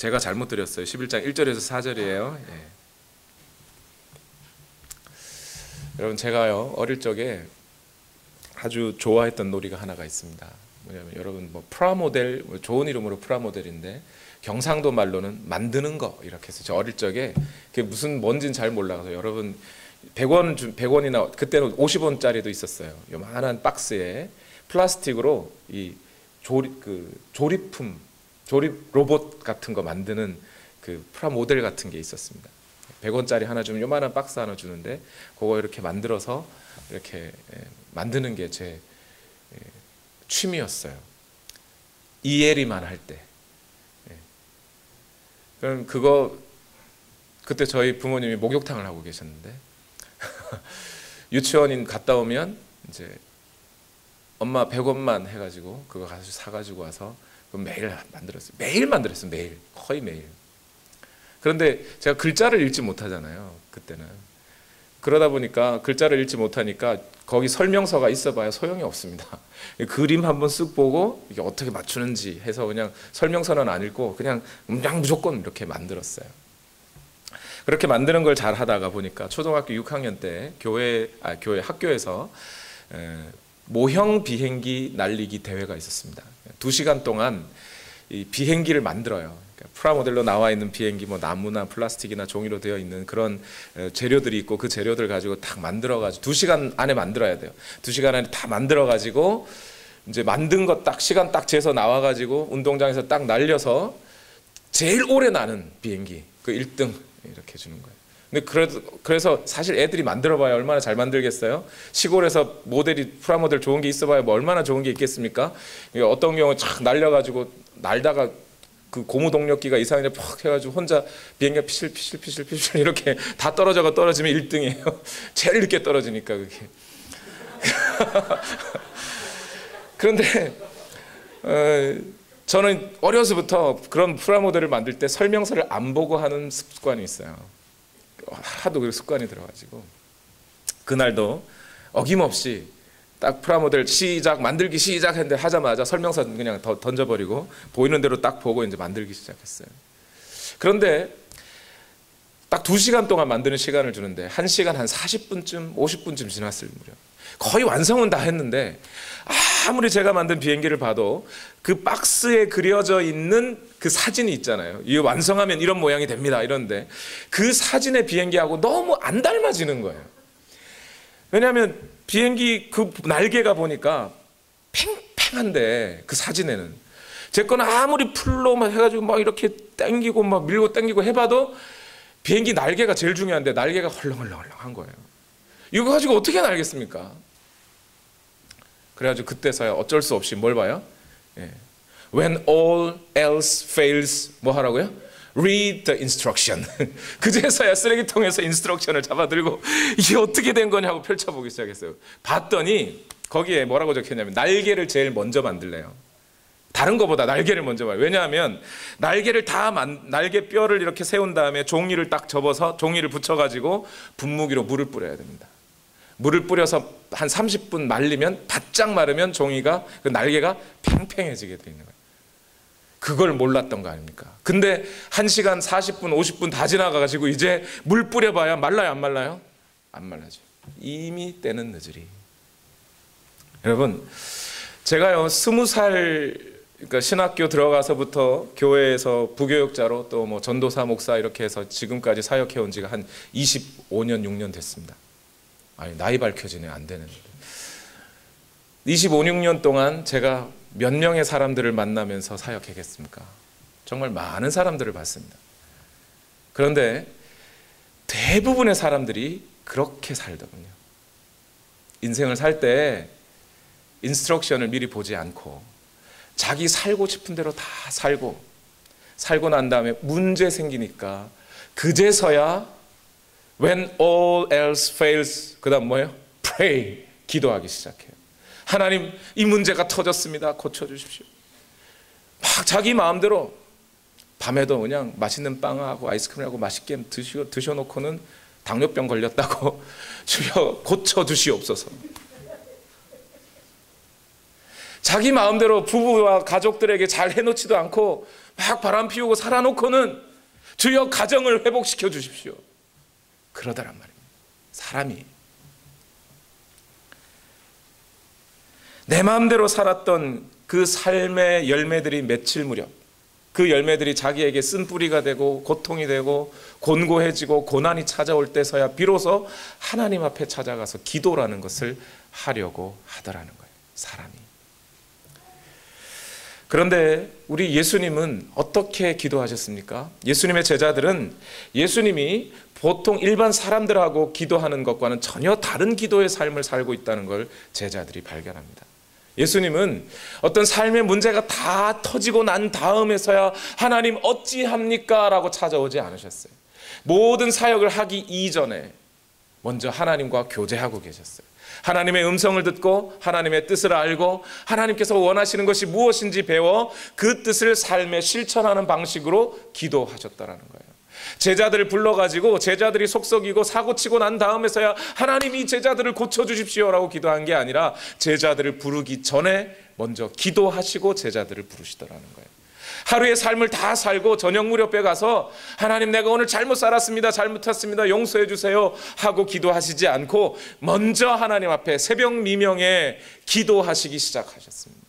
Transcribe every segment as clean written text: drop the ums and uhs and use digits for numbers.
제가 잘못 드렸어요. 11장 1절에서 4절이에요. 예. 여러분, 제가요 어릴 적에 아주 좋아했던 놀이가 하나가 있습니다. 뭐냐면 여러분, 뭐 프라모델, 좋은 이름으로 프라모델인데 경상도 말로는 만드는 거 이렇게 해서 저 어릴 적에 그게 무슨 뭔지는 잘 몰라서 여러분 100원이나 그때는 50원짜리도 있었어요. 요만한 박스에 플라스틱으로 이 조립 로봇 같은 거 만드는 그 프라모델 같은 게 있었습니다. 100원짜리 하나 주면 요만한 박스 하나 주는데 그거 이렇게 만들어서 이렇게 만드는 게 제 취미였어요. 이혜리만 할 때. 그럼 그때 저희 부모님이 목욕탕을 하고 계셨는데 유치원인 갔다 오면 이제 엄마 100원만 해가지고 그거 가서 사가지고 와서 매일 만들었어요. 매일 만들었어요. 매일, 거의 매일. 그런데 제가 글자를 읽지 못하잖아요. 그때는. 그러다 보니까 글자를 읽지 못하니까 거기 설명서가 있어봐야 소용이 없습니다. 그림 한번 쓱 보고 이게 어떻게 맞추는지 해서 그냥 설명서는 안 읽고 그냥 무조건 이렇게 만들었어요. 그렇게 만드는 걸 잘 하다가 보니까 초등학교 6학년 때 학교에서 모형 비행기 날리기 대회가 있었습니다. 2시간 동안 이 비행기를 만들어요. 그러니까 프라모델로 나와 있는 비행기, 뭐 나무나 플라스틱이나 종이로 되어 있는 그런 재료들이 있고 그 재료들 가지고 딱 만들어가지고 2시간 안에 만들어야 돼요. 2시간 안에 다 만들어가지고 이제 만든 거 딱 시간 딱 재서 나와가지고 운동장에서 딱 날려서 제일 오래 나는 비행기 그 1등 이렇게 주는 거예요. 근데 그래서 사실 애들이 만들어봐야 얼마나 잘 만들겠어요? 시골에서 프라모델 좋은 게 있어봐야 뭐 얼마나 좋은 게 있겠습니까? 어떤 경우 착 날려가지고 날다가 그 고무동력기가 이상하게 퍽 해가지고 혼자 비행기가 피실피실 이렇게 다 떨어지면 1등이에요. 제일 늦게 떨어지니까 그게. 그런데 저는 어려서부터 그런 프라모델을 만들 때 설명서를 안 보고 하는 습관이 있어요. 하도 그 습관이 들어가지고 그날도 어김없이 딱 프라모델 만들기 시작했는데 하자마자 설명서 그냥 던져버리고 보이는 대로 딱 보고 이제 만들기 시작했어요. 그런데 딱 2시간 동안 만드는 시간을 주는데 1시간 한 40분쯤 50분쯤 지났을 무렵 거의 완성은 다 했는데 아무리 제가 만든 비행기를 봐도 그 박스에 그려져 있는 그 사진이 있잖아요. 이 완성하면 이런 모양이 됩니다. 이런데 그 사진의 비행기하고 너무 안 닮아지는 거예요. 왜냐하면 비행기 그 날개가 보니까 팽팽한데 그 사진에는 제 거는 아무리 풀로만 해가지고 막 이렇게 당기고 막 밀고 당기고 해봐도 비행기 날개가 제일 중요한데 날개가 헐렁헐렁한 거예요. 이거 가지고 어떻게 날겠습니까? 그래가지고 그때서야 어쩔 수 없이 뭘 봐요? When all else fails 뭐 하라고요? Read the instruction. 그제서야 쓰레기통에서 인스트럭션을 잡아들고 이게 어떻게 된 거냐고 펼쳐보기 시작했어요. 봤더니 거기에 뭐라고 적혀있냐면 날개를 제일 먼저 만들래요. 다른 거보다 날개를 먼저 만들어요. 왜냐하면 날개 뼈를 이렇게 세운 다음에 종이를 딱 접어서 종이를 붙여가지고 분무기로 물을 뿌려야 됩니다. 물을 뿌려서 한 30분 말리면 바짝 마르면 종이가 그 날개가 팽팽해지게 돼 있는 거예요. 그걸 몰랐던 거 아닙니까? 근데 1시간 40분 50분 다 지나가가지고 이제 물 뿌려봐야 말라요 안 말라요? 안 말라죠. 이미 때는 늦으리. 여러분 제가요 20살 그러니까 신학교 들어가서부터 교회에서 부교육자로 또 뭐 전도사 목사 이렇게 해서 지금까지 사역해 온 지가 한 25년 6년 됐습니다. 아니 나이 밝혀지네 안 되는데 25, 6년 동안 제가 몇 명의 사람들을 만나면서 사역하겠습니까? 정말 많은 사람들을 봤습니다. 그런데 대부분의 사람들이 그렇게 살더군요. 인생을 살 때 인스트럭션을 미리 보지 않고 자기 살고 싶은 대로 다 살고 난 다음에 문제 생기니까 그제서야 when all else fails 그 다음 뭐예요? pray 기도하기 시작해요. 하나님 이 문제가 터졌습니다. 고쳐주십시오. 막 자기 마음대로 밤에도 그냥 맛있는 빵하고 아이스크림하고 맛있게 드셔놓고는 당뇨병 걸렸다고 주여 고쳐주시옵소서. 자기 마음대로 부부와 가족들에게 잘 해놓지도 않고 막 바람 피우고 살아놓고는 주여 가정을 회복시켜 주십시오. 그러더란 말입니다. 사람이 내 마음대로 살았던 그 삶의 열매들이 맺힐 무렵, 그 열매들이 자기에게 쓴뿌리가 되고 고통이 되고 곤고해지고 고난이 찾아올 때서야 비로소 하나님 앞에 찾아가서 기도라는 것을 하려고 하더라는 거예요. 사람이. 그런데 우리 예수님은 어떻게 기도하셨습니까? 예수님의 제자들은 예수님이 보통 일반 사람들하고 기도하는 것과는 전혀 다른 기도의 삶을 살고 있다는 걸 제자들이 발견합니다. 예수님은 어떤 삶의 문제가 다 터지고 난 다음에서야 하나님 어찌합니까? 라고 찾아오지 않으셨어요. 모든 사역을 하기 이전에 먼저 하나님과 교제하고 계셨어요. 하나님의 음성을 듣고 하나님의 뜻을 알고 하나님께서 원하시는 것이 무엇인지 배워 그 뜻을 삶에 실천하는 방식으로 기도하셨다라는 거예요. 제자들을 불러가지고 제자들이 속썩이고 사고치고 난 다음에서야 하나님 이 제자들을 고쳐주십시오라고 기도한 게 아니라 제자들을 부르기 전에 먼저 기도하시고 제자들을 부르시더라는 거예요. 하루의 삶을 다 살고 저녁 무렵에 가서 하나님 내가 오늘 잘못 살았습니다, 잘못했습니다, 용서해 주세요 하고 기도하시지 않고 먼저 하나님 앞에 새벽 미명에 기도하시기 시작하셨습니다.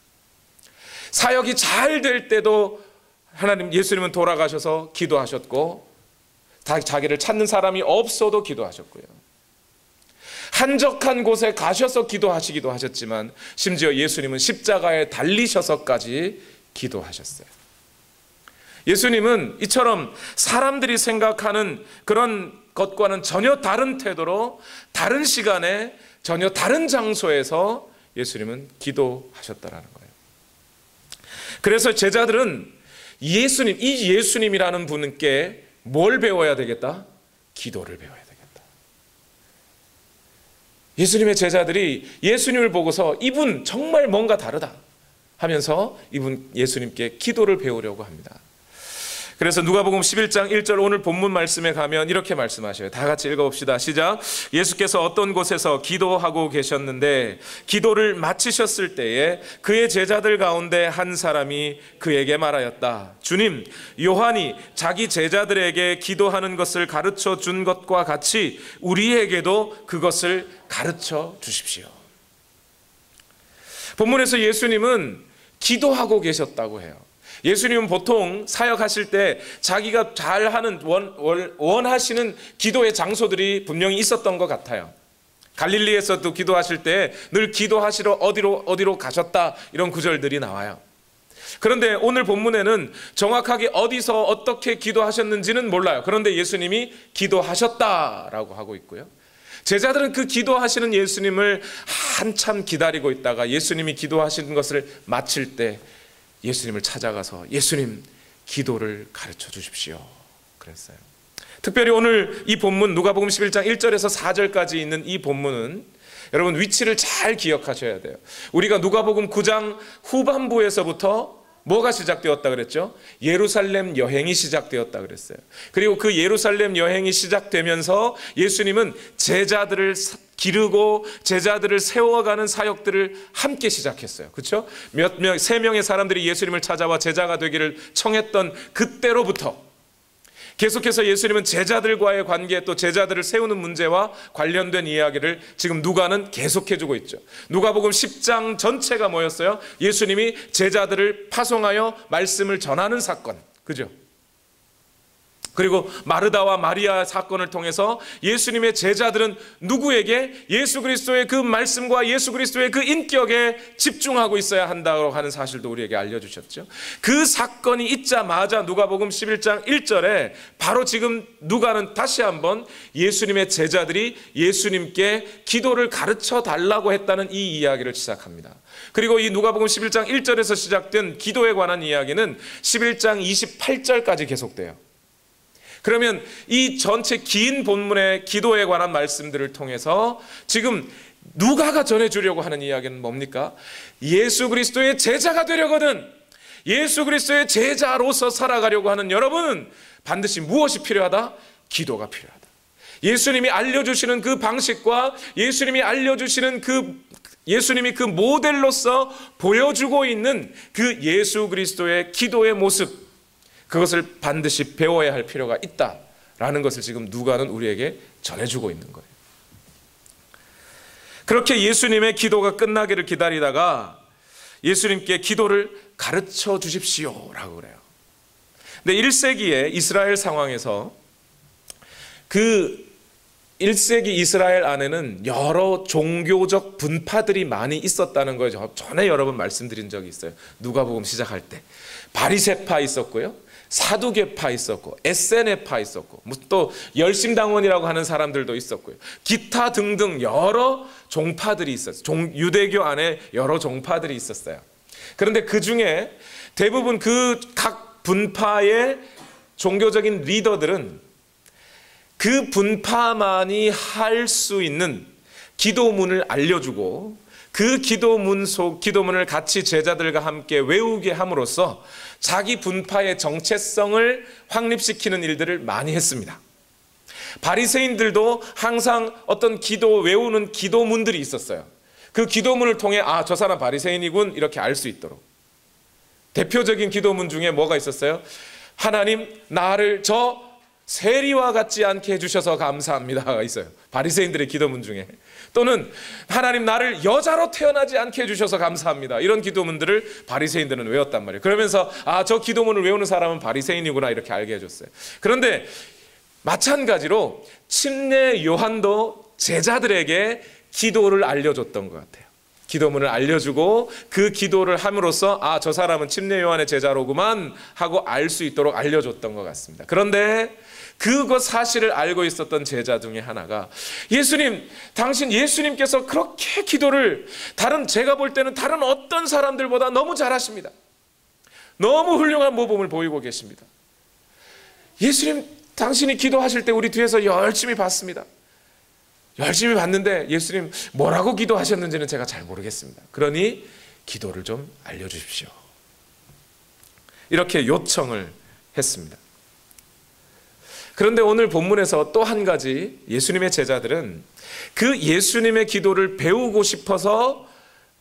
사역이 잘 될 때도 예수님은 돌아가셔서 기도하셨고 자기를 찾는 사람이 없어도 기도하셨고요. 한적한 곳에 가셔서 기도하시기도 하셨지만 심지어 예수님은 십자가에 달리셔서까지 기도하셨어요. 예수님은 이처럼 사람들이 생각하는 그런 것과는 전혀 다른 태도로 다른 시간에 전혀 다른 장소에서 예수님은 기도하셨다라는 거예요. 그래서 제자들은 이 예수님이라는 분께 뭘 배워야 되겠다? 기도를 배워야 되겠다. 예수님의 제자들이 예수님을 보고서 이분 정말 뭔가 다르다 하면서 예수님께 기도를 배우려고 합니다. 그래서 누가복음 11장 1절 오늘 본문 말씀에 가면 이렇게 말씀하셔요. 다 같이 읽어봅시다. 시작. 예수께서 어떤 곳에서 기도하고 계셨는데 기도를 마치셨을 때에 그의 제자들 가운데 한 사람이 그에게 말하였다. 주님, 요한이 자기 제자들에게 기도하는 것을 가르쳐 준 것과 같이 우리에게도 그것을 가르쳐 주십시오. 본문에서 예수님은 기도하고 계셨다고 해요. 예수님은 보통 사역하실 때 자기가 잘하는 원하시는 기도의 장소들이 분명히 있었던 것 같아요. 갈릴리에서도 기도하실 때 늘 기도하시러 어디로 가셨다 이런 구절들이 나와요. 그런데 오늘 본문에는 정확하게 어디서 어떻게 기도하셨는지는 몰라요. 그런데 예수님이 기도하셨다라고 하고 있고요. 제자들은 그 기도하시는 예수님을 한참 기다리고 있다가 예수님이 기도하시는 것을 마칠 때 예수님을 찾아가서 예수님 기도를 가르쳐 주십시오 그랬어요. 특별히 오늘 이 본문 누가복음 11장 1절에서 4절까지 있는 이 본문은 여러분 위치를 잘 기억하셔야 돼요. 우리가 누가복음 9장 후반부에서부터 뭐가 시작되었다 그랬죠? 예루살렘 여행이 시작되었다 그랬어요. 그리고 그 예루살렘 여행이 시작되면서 예수님은 제자들을 기르고 제자들을 세워가는 사역들을 함께 시작했어요. 그렇죠? 세 명의 사람들이 예수님을 찾아와 제자가 되기를 청했던 그때로부터 계속해서 예수님은 제자들과의 관계 또 제자들을 세우는 문제와 관련된 이야기를 지금 누가는 계속해주고 있죠. 누가복음 10장 전체가 뭐였어요? 예수님이 제자들을 파송하여 말씀을 전하는 사건, 그죠? 그리고 마르다와 마리아 사건을 통해서 예수님의 제자들은 누구에게? 예수 그리스도의 그 말씀과 예수 그리스도의 그 인격에 집중하고 있어야 한다고 하는 사실도 우리에게 알려주셨죠. 그 사건이 있자마자 누가복음 11장 1절에 바로 지금 누가는 다시 한번 예수님의 제자들이 예수님께 기도를 가르쳐 달라고 했다는 이 이야기를 시작합니다. 그리고 이 누가복음 11장 1절에서 시작된 기도에 관한 이야기는 11장 28절까지 계속돼요. 그러면 이 전체 긴 본문의 기도에 관한 말씀들을 통해서 지금 누가가 전해주려고 하는 이야기는 뭡니까? 예수 그리스도의 제자가 되려거든 예수 그리스도의 제자로서 살아가려고 하는 여러분은 반드시 무엇이 필요하다? 기도가 필요하다. 예수님이 알려주시는 그 방식과 예수님이 그 모델로서 보여주고 있는 그 예수 그리스도의 기도의 모습, 그것을 반드시 배워야 할 필요가 있다라는 것을 지금 누가는 우리에게 전해주고 있는 거예요. 그렇게 예수님의 기도가 끝나기를 기다리다가 예수님께 기도를 가르쳐 주십시오라고 그래요. 근데 1세기의 이스라엘 상황에서 그 1세기 이스라엘 안에는 여러 종교적 분파들이 많이 있었다는 걸 전에 여러 번 말씀드린 적이 있어요. 누가복음 시작할 때 바리새파 있었고요, 사두개파 있었고, 에세네파 있었고, 또 열심당원이라고 하는 사람들도 있었고요. 기타 등등 여러 종파들이 있었어요. 유대교 안에 여러 종파들이 있었어요. 그런데 그 중에 대부분 그 각 분파의 종교적인 리더들은 그 분파만이 할 수 있는 기도문을 알려주고 그 기도문을 같이 제자들과 함께 외우게 함으로써 자기 분파의 정체성을 확립시키는 일들을 많이 했습니다. 바리새인들도 항상 어떤 외우는 기도문들이 있었어요. 그 기도문을 통해 저 사람 바리새인이군 이렇게 알 수 있도록. 대표적인 기도문 중에 뭐가 있었어요? 하나님, 나를 저 세리와 같지 않게 해주셔서 감사합니다가 있어요. 바리새인들의 기도문 중에. 또는 하나님, 나를 여자로 태어나지 않게 해주셔서 감사합니다. 이런 기도문들을 바리새인들은 외웠단 말이에요. 그러면서 저 기도문을 외우는 사람은 바리새인이구나 이렇게 알게 해줬어요. 그런데 마찬가지로 침례 요한도 제자들에게 기도를 알려줬던 것 같아요. 기도문을 알려주고 그 기도를 함으로써 저 사람은 침례 요한의 제자로구만 하고 알 수 있도록 알려줬던 것 같습니다. 그런데 그것 사실을 알고 있었던 제자 중에 하나가 예수님께서 그렇게 기도를 제가 볼 때는 다른 어떤 사람들보다 너무 잘하십니다. 너무 훌륭한 모범을 보이고 계십니다. 예수님, 당신이 기도하실 때 우리 뒤에서 열심히 봤습니다. 열심히 봤는데 예수님 뭐라고 기도하셨는지는 제가 잘 모르겠습니다. 그러니 기도를 좀 알려주십시오. 이렇게 요청을 했습니다. 그런데 오늘 본문에서 또 한 가지 예수님의 제자들은 그 예수님의 기도를 배우고 싶어서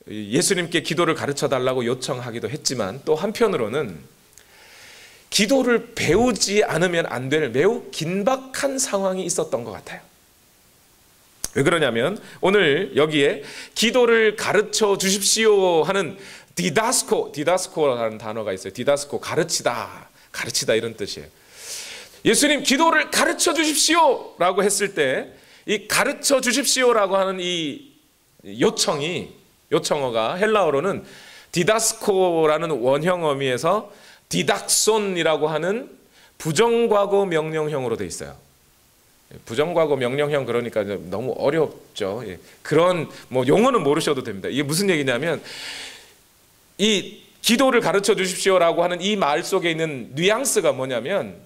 예수님께 기도를 가르쳐 달라고 요청하기도 했지만 또 한편으로는 기도를 배우지 않으면 안 될 매우 긴박한 상황이 있었던 것 같아요. 왜 그러냐면 오늘 여기에 기도를 가르쳐 주십시오 하는 디다스코라는 단어가 있어요. 디다스코, 가르치다 이런 뜻이에요. 예수님, 기도를 가르쳐 주십시오라고 했을 때 이 가르쳐 주십시오라고 하는 이 요청어가 헬라어로는 디다스코라는 원형 어미에서 디닥손이라고 하는 부정과거 명령형으로 돼 있어요. 부정과거 명령형 그러니까 너무 어렵죠. 그런 용어는 모르셔도 됩니다. 이게 무슨 얘기냐면 이 기도를 가르쳐 주십시오라고 하는 이 말 속에 있는 뉘앙스가 뭐냐면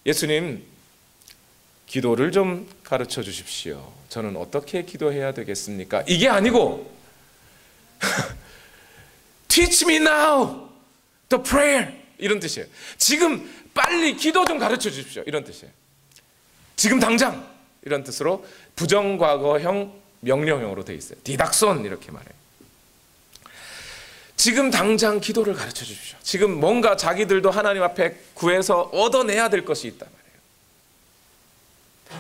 예수님, 기도를 좀 가르쳐 주십시오. 저는 어떻게 기도해야 되겠습니까? 이게 아니고 Teach me now the prayer 이런 뜻이에요. 지금 빨리 기도 좀 가르쳐 주십시오. 이런 뜻이에요. 지금 당장 이런 뜻으로 부정과거형 명령형으로 되어 있어요. 디닥손 이렇게 말해요. 지금 당장 기도를 가르쳐 주십시오. 지금 뭔가 자기들도 하나님 앞에 구해서 얻어내야 될 것이 있단 말이에요.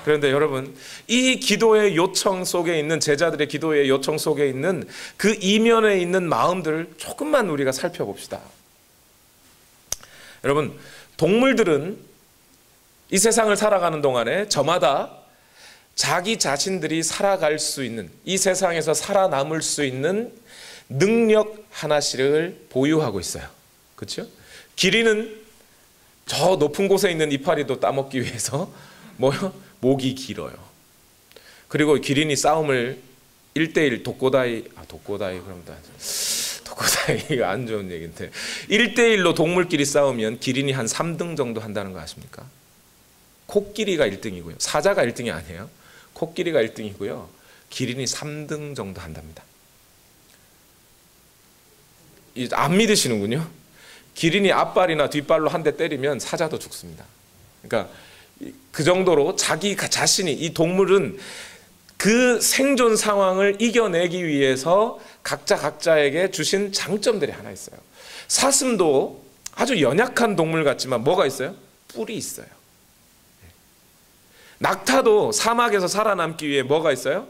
그런데 여러분, 이 기도의 요청 속에 있는 제자들의 기도의 요청 속에 있는 그 이면에 있는 마음들을 조금만 우리가 살펴봅시다. 여러분, 동물들은 이 세상을 살아가는 동안에 저마다 자기 자신들이 살아갈 수 있는, 이 세상에서 살아남을 수 있는 능력 하나씩을 보유하고 있어요. 그렇죠? 기린은 저 높은 곳에 있는 이파리도 따먹기 위해서 목이 길어요. 그리고 기린이 싸움을 1대1 독고다이가 안 좋은 얘기인데 1대1로 동물끼리 싸우면 기린이 한 3등 정도 한다는 거 아십니까? 코끼리가 1등이고요. 사자가 1등이 아니에요. 코끼리가 1등이고요. 기린이 3등 정도 한답니다. 안 믿으시는군요. 기린이 앞발이나 뒷발로 한 대 때리면 사자도 죽습니다. 그러니까 그 정도로 자기 자신이, 이 동물은 그 생존 상황을 이겨내기 위해서 각자에게 주신 장점들이 하나 있어요. 사슴도 아주 연약한 동물 같지만 뭐가 있어요? 뿔이 있어요. 낙타도 사막에서 살아남기 위해 뭐가 있어요?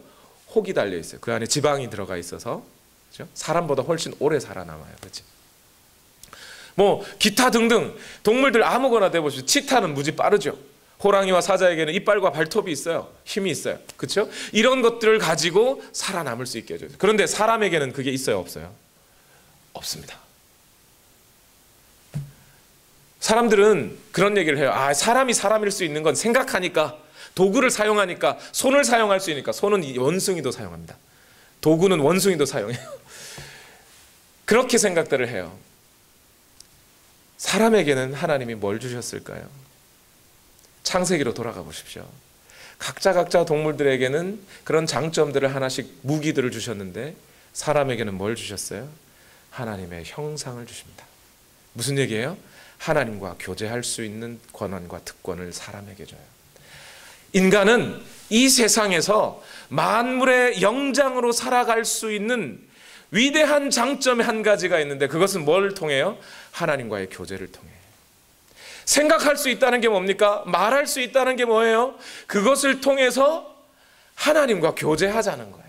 혹이 달려 있어요. 그 안에 지방이 들어가 있어서, 그렇죠? 사람보다 훨씬 오래 살아남아요. 그렇죠? 뭐 기타 등등 동물들 아무거나 대보시죠. 치타는 무지 빠르죠. 호랑이와 사자에게는 이빨과 발톱이 있어요. 힘이 있어요. 그렇죠? 이런 것들을 가지고 살아남을 수 있게 해줘요. 그런데 사람에게는 그게 있어요, 없어요? 없습니다. 사람들은 그런 얘기를 해요. 사람이 사람일 수 있는 건 생각하니까, 도구를 사용하니까, 손을 사용할 수 있으니까. 손은 원숭이도 사용합니다. 도구는 원숭이도 사용해요. 그렇게 생각들을 해요. 사람에게는 하나님이 뭘 주셨을까요? 창세기로 돌아가 보십시오. 각자 동물들에게는 그런 장점들을 하나씩, 무기들을 주셨는데 사람에게는 뭘 주셨어요? 하나님의 형상을 주십니다. 무슨 얘기예요? 하나님과 교제할 수 있는 권한과 특권을 사람에게 줘요. 인간은 이 세상에서 만물의 영장으로 살아갈 수 있는 위대한 장점이 한 가지가 있는데, 그것은 뭘 통해요? 하나님과의 교제를 통해. 생각할 수 있다는 게 뭡니까? 말할 수 있다는 게 뭐예요? 그것을 통해서 하나님과 교제하자는 거예요.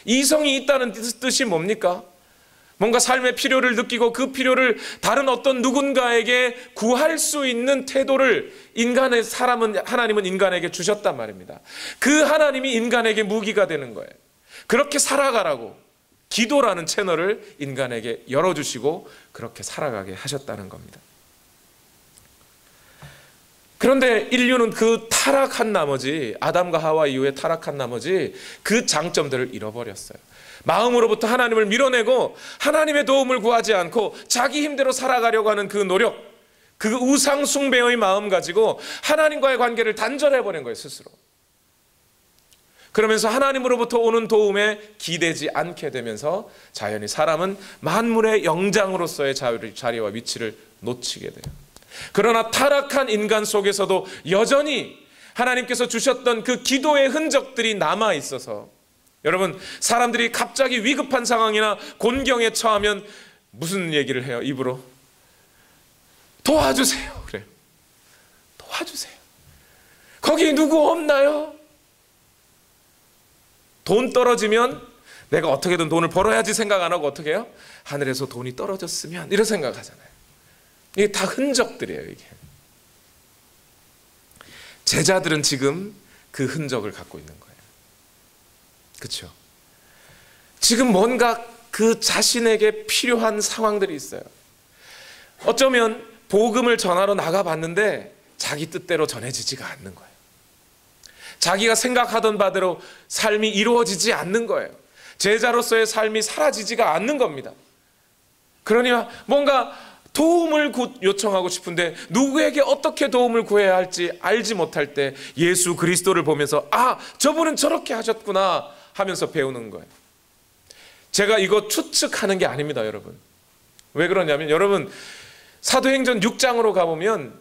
이성이 있다는 뜻이 뭡니까? 뭔가 삶의 필요를 느끼고 그 필요를 다른 어떤 누군가에게 구할 수 있는 태도를 하나님은 인간에게 주셨단 말입니다. 그 하나님이 인간에게 무기가 되는 거예요. 그렇게 살아가라고 기도라는 채널을 인간에게 열어주시고 그렇게 살아가게 하셨다는 겁니다. 그런데 인류는 그 타락한 나머지, 아담과 하와 이후에 타락한 나머지 그 장점들을 잃어버렸어요. 마음으로부터 하나님을 밀어내고 하나님의 도움을 구하지 않고 자기 힘대로 살아가려고 하는 그 노력, 그 우상 숭배의 마음 가지고 하나님과의 관계를 단절해버린 거예요, 스스로. 그러면서 하나님으로부터 오는 도움에 기대지 않게 되면서 자연히 사람은 만물의 영장으로서의 자리와 위치를 놓치게 돼요. 그러나 타락한 인간 속에서도 여전히 하나님께서 주셨던 그 기도의 흔적들이 남아 있어서, 여러분, 사람들이 갑자기 위급한 상황이나 곤경에 처하면 무슨 얘기를 해요? 입으로 도와주세요. 그래요. 도와주세요. 거기 누구 없나요? 돈 떨어지면 내가 어떻게든 돈을 벌어야지 생각 안 하고 어떻게 해요? 하늘에서 돈이 떨어졌으면, 이런 생각하잖아요. 이게 다 흔적들이에요. 이게 제자들은 지금 그 흔적을 갖고 있는 거예요. 그렇죠? 지금 뭔가 그 자신에게 필요한 상황들이 있어요. 어쩌면 복음을 전하러 나가봤는데 자기 뜻대로 전해지지가 않는 거예요. 자기가 생각하던 바대로 삶이 이루어지지 않는 거예요. 제자로서의 삶이 사라지지가 않는 겁니다. 그러니 뭔가 도움을 요청하고 싶은데 누구에게 어떻게 도움을 구해야 할지 알지 못할 때 예수 그리스도를 보면서 저분은 저렇게 하셨구나 하면서 배우는 거예요. 제가 이거 추측하는 게 아닙니다, 여러분. 왜 그러냐면, 여러분, 사도행전 6장으로 가보면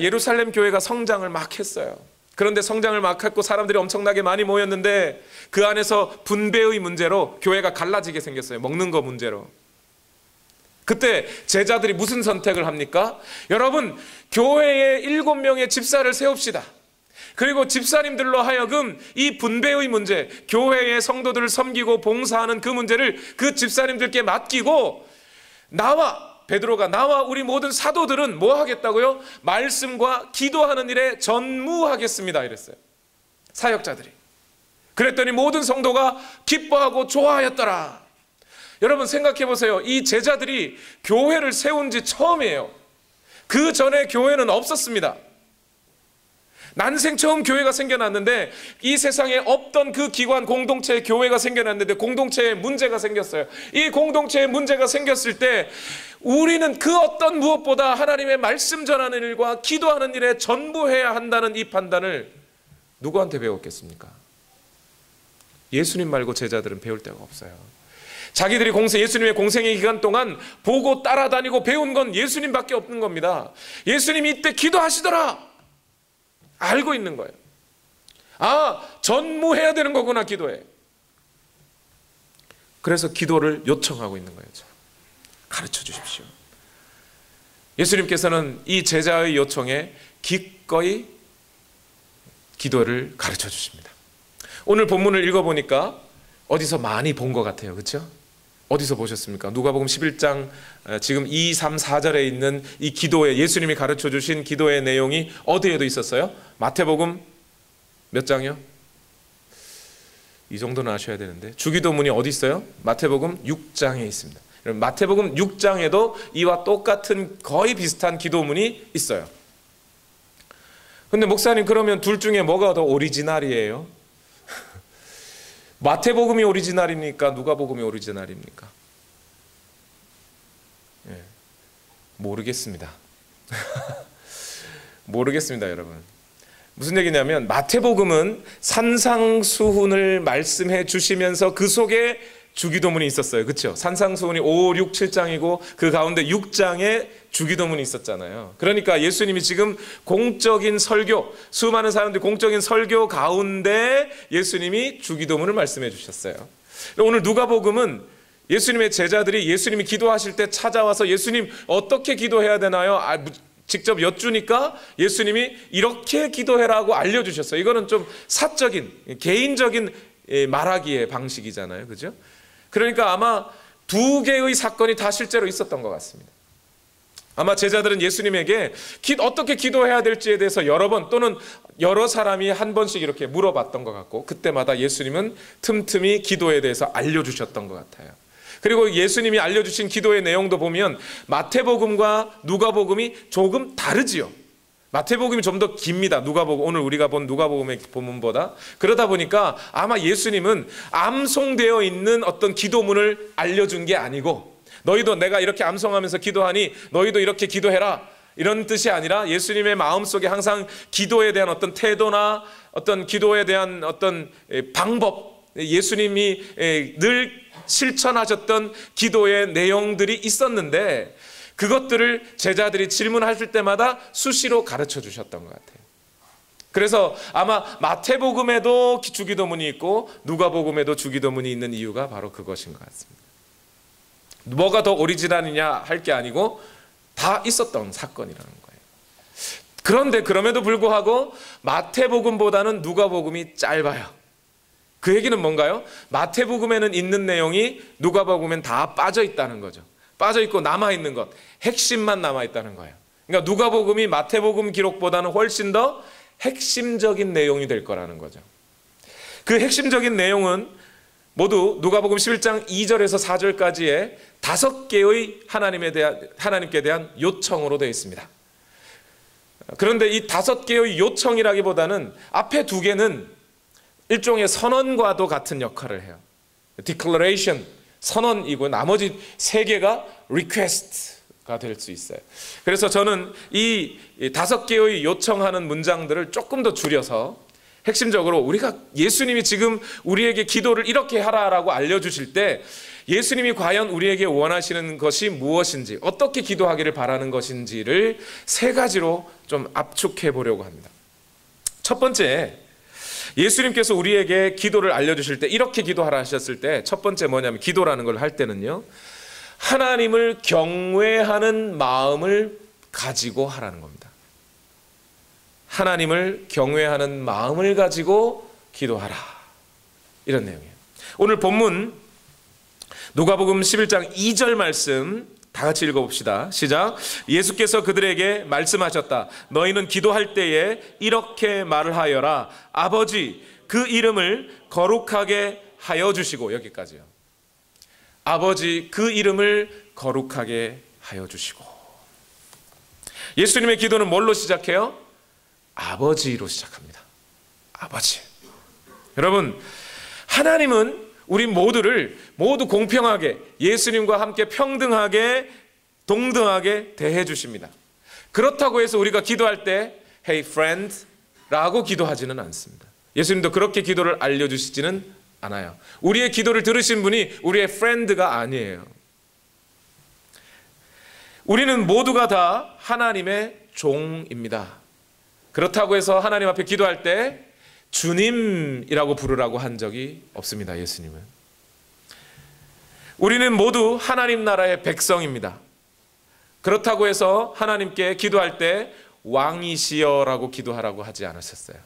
예루살렘 교회가 성장을 막 했어요. 그런데 성장을 막 했고 사람들이 엄청나게 많이 모였는데 그 안에서 분배의 문제로 교회가 갈라지게 생겼어요. 먹는 거 문제로. 그때 제자들이 무슨 선택을 합니까? 여러분, 교회에 7명의 집사를 세웁시다. 그리고 집사님들로 하여금 이 분배의 문제, 교회의 성도들을 섬기고 봉사하는 그 문제를 그 집사님들께 맡기고, 베드로가 나와 우리 모든 사도들은 뭐 하겠다고요? 말씀과 기도하는 일에 전무하겠습니다, 이랬어요. 사역자들이. 그랬더니 모든 성도가 기뻐하고 좋아하였더라. 여러분, 생각해 보세요. 이 제자들이 교회를 세운 지 처음이에요. 그 전에 교회는 없었습니다. 난생 처음 교회가 생겨났는데, 이 세상에 없던 그 기관 공동체의 교회가 생겨났는데 공동체에 문제가 생겼어요. 이 공동체에 문제가 생겼을 때 우리는 그 어떤 무엇보다 하나님의 말씀 전하는 일과 기도하는 일에 전부해야 한다는 이 판단을 누구한테 배웠겠습니까? 예수님 말고 제자들은 배울 데가 없어요. 자기들이 예수님의 공생의 기간 동안 보고 따라다니고 배운 건 예수님밖에 없는 겁니다. 예수님이 이때 기도하시더라. 알고 있는 거예요. 아, 전무해야 되는 거구나, 기도에. 그래서 기도를 요청하고 있는 거예요. 가르쳐 주십시오. 예수님께서는 이 제자의 요청에 기꺼이 기도를 가르쳐 주십니다. 오늘 본문을 읽어보니까 어디서 많이 본 것 같아요. 그렇죠? 어디서 보셨습니까? 누가복음 11장 지금 2, 3, 4절에 있는 이 기도에 예수님이 가르쳐 주신 기도의 내용이 어디에도 있었어요? 마태복음 몇 장이요? 이 정도는 아셔야 되는데 주기도문이 어디 있어요? 마태복음 6장에 있습니다. 마태복음 6장에도 이와 똑같은 거의 비슷한 기도문이 있어요. 근데 목사님, 그러면 둘 중에 뭐가 더 오리지널이에요? 마태복음이 오리지널입니까? 누가복음이 오리지널입니까? 예, 모르겠습니다. 모르겠습니다, 여러분. 무슨 얘기냐면 마태복음은 산상수훈을 말씀해 주시면서 그 속에 주기도문이 있었어요. 그렇죠? 산상수훈이 5, 6, 7장이고 그 가운데 6장에 주기도문이 있었잖아요. 그러니까 예수님이 지금 공적인 설교, 수많은 사람들이 공적인 설교 가운데 예수님이 주기도문을 말씀해 주셨어요. 오늘 누가복음은 예수님의 제자들이 예수님이 기도하실 때 찾아와서 예수님 어떻게 기도해야 되나요? 직접 여쭈니까 예수님이 이렇게 기도해라고 알려주셨어요. 이거는 좀 사적인, 개인적인 말하기의 방식이잖아요. 그죠? 그러니까 아마 두 개의 사건이 다 실제로 있었던 것 같습니다. 아마 제자들은 예수님에게 어떻게 기도해야 될지에 대해서 여러 번 또는 여러 사람이 한 번씩 이렇게 물어봤던 것 같고, 그때마다 예수님은 틈틈이 기도에 대해서 알려주셨던 것 같아요. 그리고 예수님이 알려주신 기도의 내용도 보면 마태복음과 누가복음이 조금 다르지요. 마태복음이 좀 더 깁니다. 누가복음, 오늘 우리가 본 누가복음의 본문보다. 그러다 보니까 아마 예수님은 암송되어 있는 어떤 기도문을 알려준 게 아니고, 너희도 내가 이렇게 암송하면서 기도하니 너희도 이렇게 기도해라, 이런 뜻이 아니라 예수님의 마음속에 항상 기도에 대한 어떤 태도나 어떤 기도에 대한 어떤 방법, 예수님이 늘 실천하셨던 기도의 내용들이 있었는데 그것들을 제자들이 질문하실 때마다 수시로 가르쳐 주셨던 것 같아요. 그래서 아마 마태복음에도 주기도문이 있고 누가복음에도 주기도문이 있는 이유가 바로 그것인 것 같습니다. 뭐가 더 오리지널이냐 할 게 아니고 다 있었던 사건이라는 거예요. 그런데 그럼에도 불구하고 마태복음보다는 누가복음이 짧아요. 그 얘기는 뭔가요? 마태복음에는 있는 내용이 누가복음엔 다 빠져 있다는 거죠. 빠져 있고 남아 있는 것, 핵심만 남아 있다는 거예요. 그러니까 누가복음이 마태복음 기록보다는 훨씬 더 핵심적인 내용이 될 거라는 거죠. 그 핵심적인 내용은 모두 누가복음 11장 2절에서 4절까지의 5개의 하나님께 대한 요청으로 되어 있습니다. 그런데 이 5개의 요청이라기보다는 앞에 2개는 일종의 선언과도 같은 역할을 해요. Declaration, 선언이고 나머지 3개가 request가 될 수 있어요. 그래서 저는 이 5개의 요청하는 문장들을 조금 더 줄여서 핵심적으로 우리가 예수님이 지금 우리에게 기도를 이렇게 하라라고 알려주실 때 예수님이 과연 우리에게 원하시는 것이 무엇인지, 어떻게 기도하기를 바라는 것인지를 3가지로 좀 압축해 보려고 합니다. 첫 번째, 예수님께서 우리에게 기도를 알려주실 때 이렇게 기도하라 하셨을 때 첫 번째 뭐냐면, 기도라는 걸 할 때는요, 하나님을 경외하는 마음을 가지고 하라는 겁니다. 하나님을 경외하는 마음을 가지고 기도하라, 이런 내용이에요. 오늘 본문 누가복음 11장 2절 말씀 다 같이 읽어봅시다. 시작. 예수께서 그들에게 말씀하셨다. 너희는 기도할 때에 이렇게 말을 하여라. 아버지, 그 이름을 거룩하게 하여 주시고. 여기까지요. 아버지, 그 이름을 거룩하게 하여 주시고. 예수님의 기도는 뭘로 시작해요? 아버지로 시작합니다. 아버지. 여러분, 하나님은 우리 모두를 모두 공평하게, 예수님과 함께 평등하게, 동등하게 대해 주십니다. 그렇다고 해서 우리가 기도할 때 Hey friend 라고 기도하지는 않습니다. 예수님도 그렇게 기도를 알려주시지는 않아요. 우리의 기도를 들으신 분이 우리의 friend가 아니에요. 우리는 모두가 다 하나님의 종입니다. 그렇다고 해서 하나님 앞에 기도할 때 주님이라고 부르라고 한 적이 없습니다. 예수님은. 우리는 모두 하나님 나라의 백성입니다. 그렇다고 해서 하나님께 기도할 때 왕이시여라고 기도하라고 하지 않으셨어요.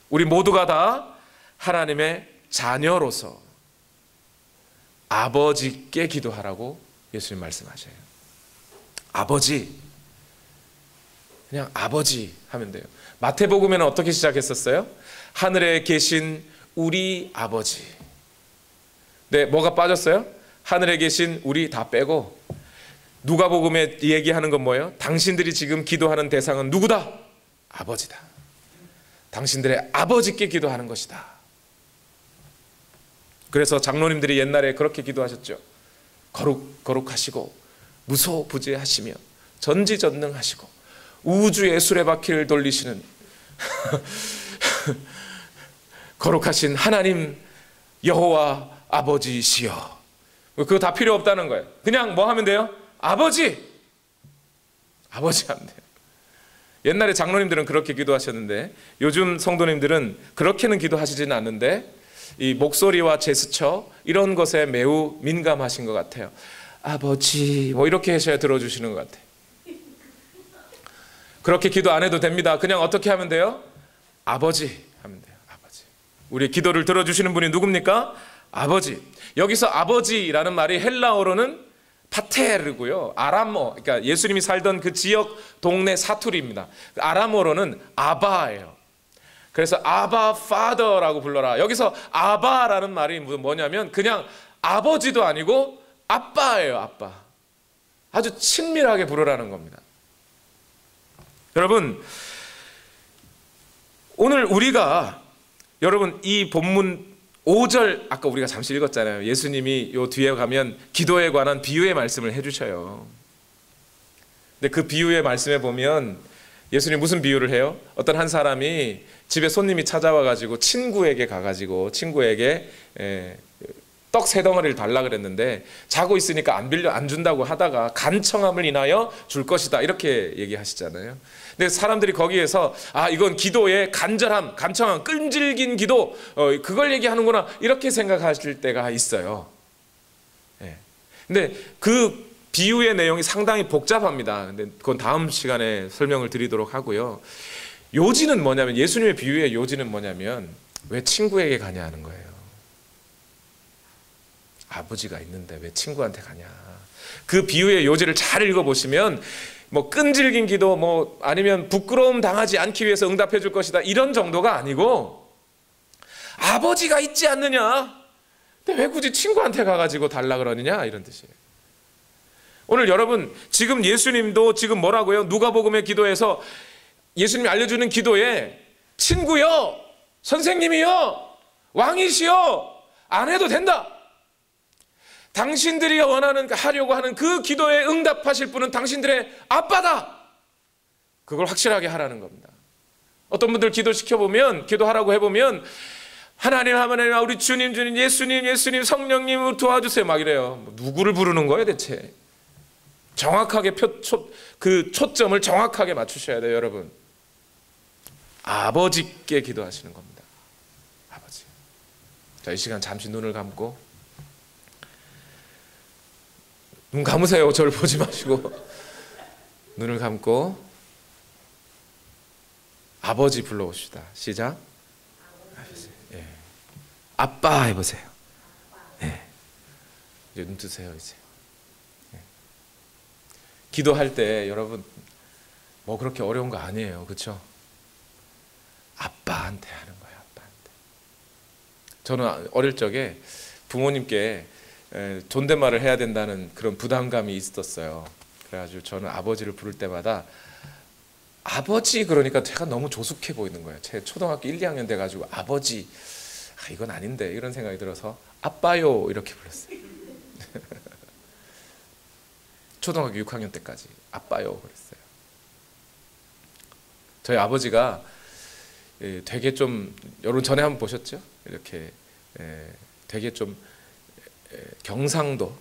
우리 모두가 다 하나님의 자녀로서 아버지께 기도하라고 예수님 말씀하셔요. 아버지, 그냥 아버지 하면 돼요. 마태복음에는 어떻게 시작했었어요? 하늘에 계신 우리 아버지. 네, 뭐가 빠졌어요? 하늘에 계신 우리 다 빼고 누가복음에 얘기하는 건 뭐예요? 당신들이 지금 기도하는 대상은 누구다? 아버지다. 당신들의 아버지께 기도하는 것이다. 그래서 장로님들이 옛날에 그렇게 기도하셨죠. 거룩하시고 무소부재하시며 전지전능하시고 우주의 수레바퀴를 돌리시는 거룩하신 하나님 여호와 아버지시여. 그거 다 필요 없다는 거예요. 그냥 뭐 하면 돼요? 아버지 하면 돼요. 옛날에 장로님들은 그렇게 기도하셨는데 요즘 성도님들은 그렇게는 기도하시지는 않는데 이 목소리와 제스처 이런 것에 매우 민감하신 것 같아요. 아버지 뭐 이렇게 하셔야 들어주시는 것 같아요. 그렇게 기도 안 해도 됩니다. 그냥 어떻게 하면 돼요? 아버지 하면 돼요. 아버지. 우리 기도를 들어주시는 분이 누굽니까? 아버지. 여기서 아버지라는 말이 헬라어로는 파테르고요. 아람어, 그러니까 예수님이 살던 그 지역 동네 사투리입니다. 아람어로는 아바예요. 그래서 아바 파더라고 불러라. 여기서 아바라는 말이 뭐냐면 그냥 아버지도 아니고 아빠예요. 아빠. 아주 친밀하게 부르라는 겁니다. 여러분, 오늘 우리가 여러분 이 본문 5절 아까 우리가 잠시 읽었잖아요. 예수님이 요 뒤에 가면 기도에 관한 비유의 말씀을 해주셔요. 근데 그 비유의 말씀에 보면 예수님 무슨 비유를 해요? 어떤 한 사람이 집에 손님이 찾아와가지고 친구에게 가가지고 친구에게 떡 3덩어리를 달라 그랬는데 자고 있으니까 안 준다고 하다가 간청함을 인하여 줄 것이다 이렇게 얘기하시잖아요. 근데 사람들이 거기에서 이건 기도의 간절함, 간청함, 끈질긴 기도 그걸 얘기하는구나 이렇게 생각하실 때가 있어요. 근데 그 비유의 내용이 상당히 복잡합니다. 근데 그건 다음 시간에 설명을 드리도록 하고요. 요지는 뭐냐면 예수님의 비유의 요지는 뭐냐면 왜 친구에게 가냐 하는 거예요. 아버지가 있는데 왜 친구한테 가냐. 그 비유의 요지를 잘 읽어보시면 뭐 끈질긴 기도 뭐 아니면 부끄러움 당하지 않기 위해서 응답해 줄 것이다 이런 정도가 아니고 아버지가 있지 않느냐. 근데 왜 굳이 친구한테 가가지고 달라 그러느냐 이런 뜻이에요. 오늘 여러분 지금 예수님도 지금 뭐라고요? 누가복음의 기도에서 예수님이 알려주는 기도에 친구여, 선생님이여, 왕이시여 안 해도 된다. 당신들이 하려고 하는 그 기도에 응답하실 분은 당신들의 아빠다. 그걸 확실하게 하라는 겁니다. 어떤 분들 기도하라고 해보면 하나님 우리 주님 예수님 성령님 도와주세요 막 이래요. 누구를 부르는 거예요 대체? 정확하게 그 초점을 정확하게 맞추셔야 돼요 여러분. 아버지께 기도하시는 겁니다. 아버지. 자, 이 시간 잠시 눈을 감고 눈 감으세요. 저를 보지 마시고 눈을 감고 아버지 불러봅시다. 시작. 아버지. 예. 아빠 해보세요. 예. 이제 눈 뜨세요 이제. 예. 기도할 때 여러분 뭐 그렇게 어려운 거 아니에요, 그렇죠? 아빠한테 하는 거예요. 아빠한테. 저는 어릴 적에 부모님께 존댓말을 해야 된다는 그런 부담감이 있었어요. 그래가지고 저는 아버지를 부를 때마다 아버지 그러니까 제가 너무 조숙해 보이는 거예요. 제 초등학교 1, 2학년 돼가지고 아버지 이건 아닌데 이런 생각이 들어서 아빠요 이렇게 불렀어요. 초등학교 6학년 때까지 아빠요 그랬어요. 저희 아버지가 되게 좀 여러분 전에 한번 보셨죠? 이렇게 되게 좀 경상도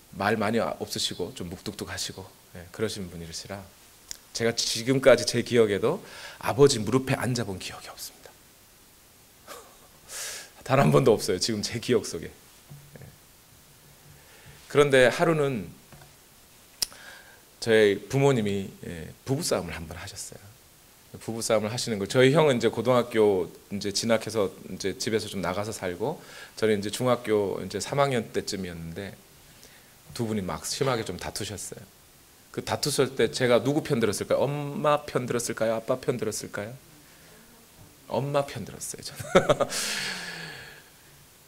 말 많이 없으시고 좀 묵뚝뚝하시고 그러신 분이시라 제가 지금까지 제 기억에도 아버지 무릎에 앉아본 기억이 없습니다. 단 한 번도 없어요. 지금 제 기억 속에. 그런데 하루는 저희 부모님이 부부싸움을 한번 하셨어요. 부부싸움을 하시는 걸, 저희 형은 이제 고등학교 이제 진학해서 이제 집에서 좀 나가서 살고, 저는 이제 중학교 이제 3학년 때쯤이었는데 두 분이 막 심하게 좀 다투셨어요. 그 다투실 때 제가 누구 편 들었을까요? 엄마 편 들었을까요? 아빠 편 들었을까요? 엄마 편 들었어요, 저는.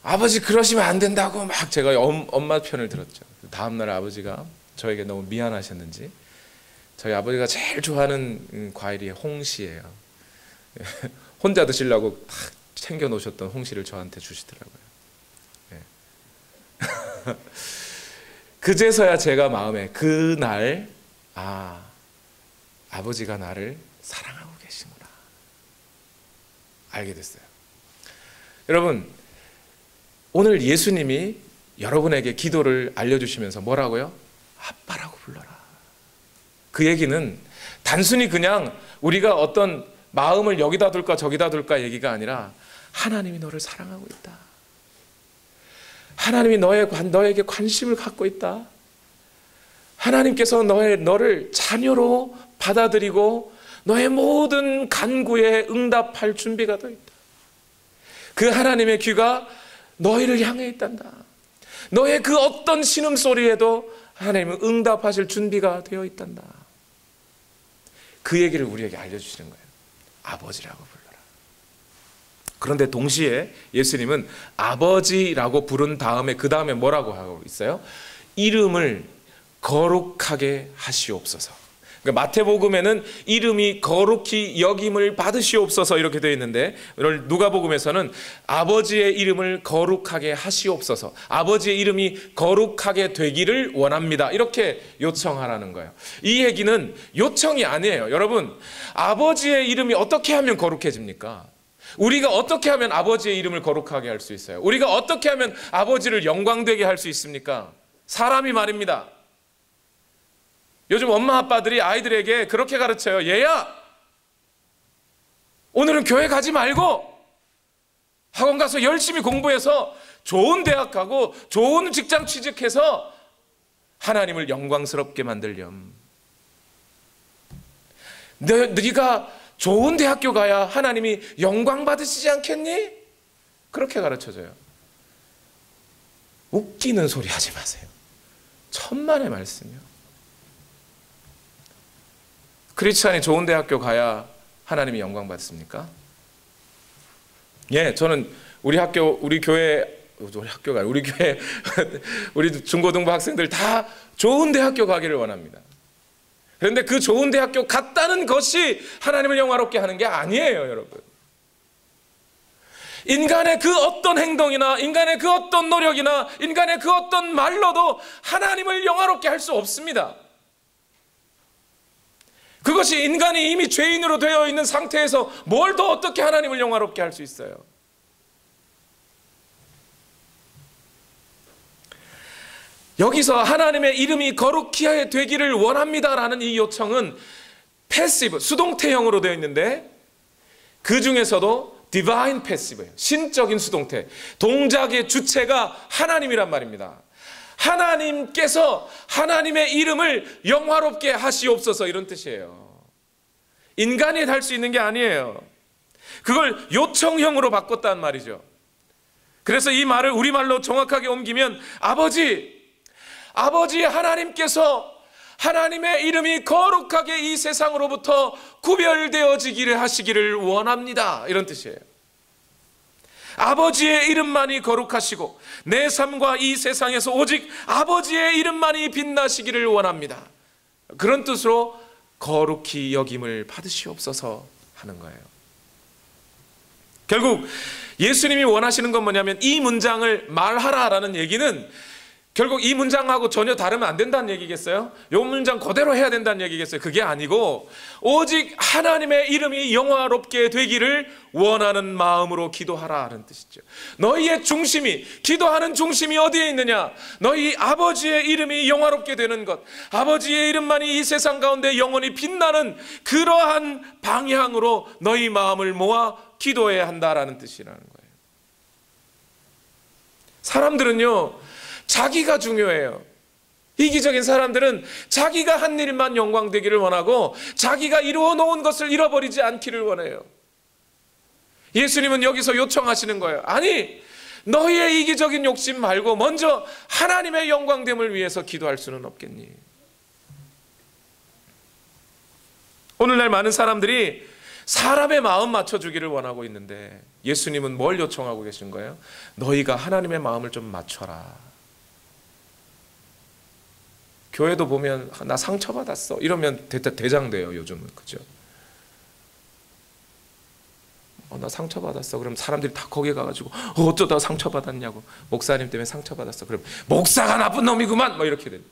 아버지 그러시면 안 된다고 막 제가 엄마 편을 들었죠. 다음날 아버지가 저에게 너무 미안하셨는지 저희 아버지가 제일 좋아하는 과일이 홍시예요. 혼자 드시려고 딱 챙겨 놓으셨던 홍시를 저한테 주시더라고요. 그제서야 제가 마음에 그날 아버지가 나를 사랑하고 계시구나 알게 됐어요. 여러분, 오늘 예수님이 여러분에게 기도를 알려주시면서 뭐라고요? 아빠라고 불러라. 그 얘기는 단순히 그냥 우리가 어떤 마음을 여기다 둘까 저기다 둘까 얘기가 아니라 하나님이 너를 사랑하고 있다. 하나님이 너에게 관심을 갖고 있다. 하나님께서 너를 자녀로 받아들이고 너의 모든 간구에 응답할 준비가 되어 있다. 그 하나님의 귀가 너희를 향해 있단다. 너의 그 어떤 신음소리에도 하나님은 응답하실 준비가 되어 있단다. 그 얘기를 우리에게 알려주시는 거예요. 아버지라고 불러라. 그런데 동시에 예수님은 아버지라고 부른 다음에 그 다음에 뭐라고 하고 있어요? 이름을 거룩하게 하시옵소서. 그러니까 마태복음에는 이름이 거룩히 여김을 받으시옵소서 이렇게 되어 있는데, 오늘 누가복음에서는 아버지의 이름을 거룩하게 하시옵소서, 아버지의 이름이 거룩하게 되기를 원합니다 이렇게 요청하라는 거예요. 이 얘기는 요청이 아니에요. 여러분, 아버지의 이름이 어떻게 하면 거룩해집니까? 우리가 어떻게 하면 아버지의 이름을 거룩하게 할 수 있어요? 우리가 어떻게 하면 아버지를 영광되게 할 수 있습니까? 사람이 말입니다. 요즘 엄마 아빠들이 아이들에게 그렇게 가르쳐요. 얘야, 오늘은 교회 가지 말고 학원 가서 열심히 공부해서 좋은 대학 가고 좋은 직장 취직해서 하나님을 영광스럽게 만들렴. 네가 좋은 대학교 가야 하나님이 영광 받으시지 않겠니? 그렇게 가르쳐줘요. 웃기는 소리 하지 마세요. 천만의 말씀이요. 크리스찬이 좋은 대학교 가야 하나님이 영광 받습니까? 예, 저는 우리 교회 우리 중고등부 학생들 다 좋은 대학교 가기를 원합니다. 그런데 그 좋은 대학교 갔다는 것이 하나님을 영화롭게 하는 게 아니에요, 여러분. 인간의 그 어떤 행동이나 인간의 그 어떤 노력이나 인간의 그 어떤 말로도 하나님을 영화롭게 할 수 없습니다. 그것이 인간이 이미 죄인으로 되어 있는 상태에서 뭘 더 어떻게 하나님을 영화롭게 할 수 있어요? 여기서 하나님의 이름이 거룩히 되기를 원합니다라는 이 요청은 패시브, 수동태형으로 되어 있는데 그 중에서도 디바인 패시브예요. 신적인 수동태. 동작의 주체가 하나님이란 말입니다. 하나님께서 하나님의 이름을 영화롭게 하시옵소서 이런 뜻이에요. 인간이 할 수 있는 게 아니에요. 그걸 요청형으로 바꿨다는 말이죠. 그래서 이 말을 우리말로 정확하게 옮기면 아버지 하나님께서 하나님의 이름이 거룩하게 이 세상으로부터 구별되어지기를 하시기를 원합니다 이런 뜻이에요. 아버지의 이름만이 거룩하시고 내 삶과 이 세상에서 오직 아버지의 이름만이 빛나시기를 원합니다. 그런 뜻으로 거룩히 여김을 받으시옵소서 하는 거예요. 결국 예수님이 원하시는 건 뭐냐면 이 문장을 말하라라는 얘기는 결국 이 문장하고 전혀 다르면 안 된다는 얘기겠어요? 이 문장 그대로 해야 된다는 얘기겠어요? 그게 아니고 오직 하나님의 이름이 영화롭게 되기를 원하는 마음으로 기도하라는 뜻이죠. 너희의 중심이, 기도하는 중심이 어디에 있느냐? 너희 아버지의 이름이 영화롭게 되는 것, 아버지의 이름만이 이 세상 가운데 영원히 빛나는 그러한 방향으로 너희 마음을 모아 기도해야 한다라는 뜻이라는 거예요. 사람들은요, 자기가 중요해요. 이기적인 사람들은 자기가 한 일만 영광되기를 원하고 자기가 이루어 놓은 것을 잃어버리지 않기를 원해요. 예수님은 여기서 요청하시는 거예요. 아니, 너희의 이기적인 욕심 말고 먼저 하나님의 영광됨을 위해서 기도할 수는 없겠니? 오늘날 많은 사람들이 사람의 마음 맞춰주기를 원하고 있는데 예수님은 뭘 요청하고 계신 거예요? 너희가 하나님의 마음을 좀 맞춰라. 교회도 보면 나 상처받았어 이러면 대장돼요. 요즘은. 그죠? 나 상처받았어. 그럼 사람들이 다 거기 가가지고 어쩌다 상처받았냐고. 목사님 때문에 상처받았어. 그럼 목사가 나쁜 놈이구만 뭐 이렇게 됩니다.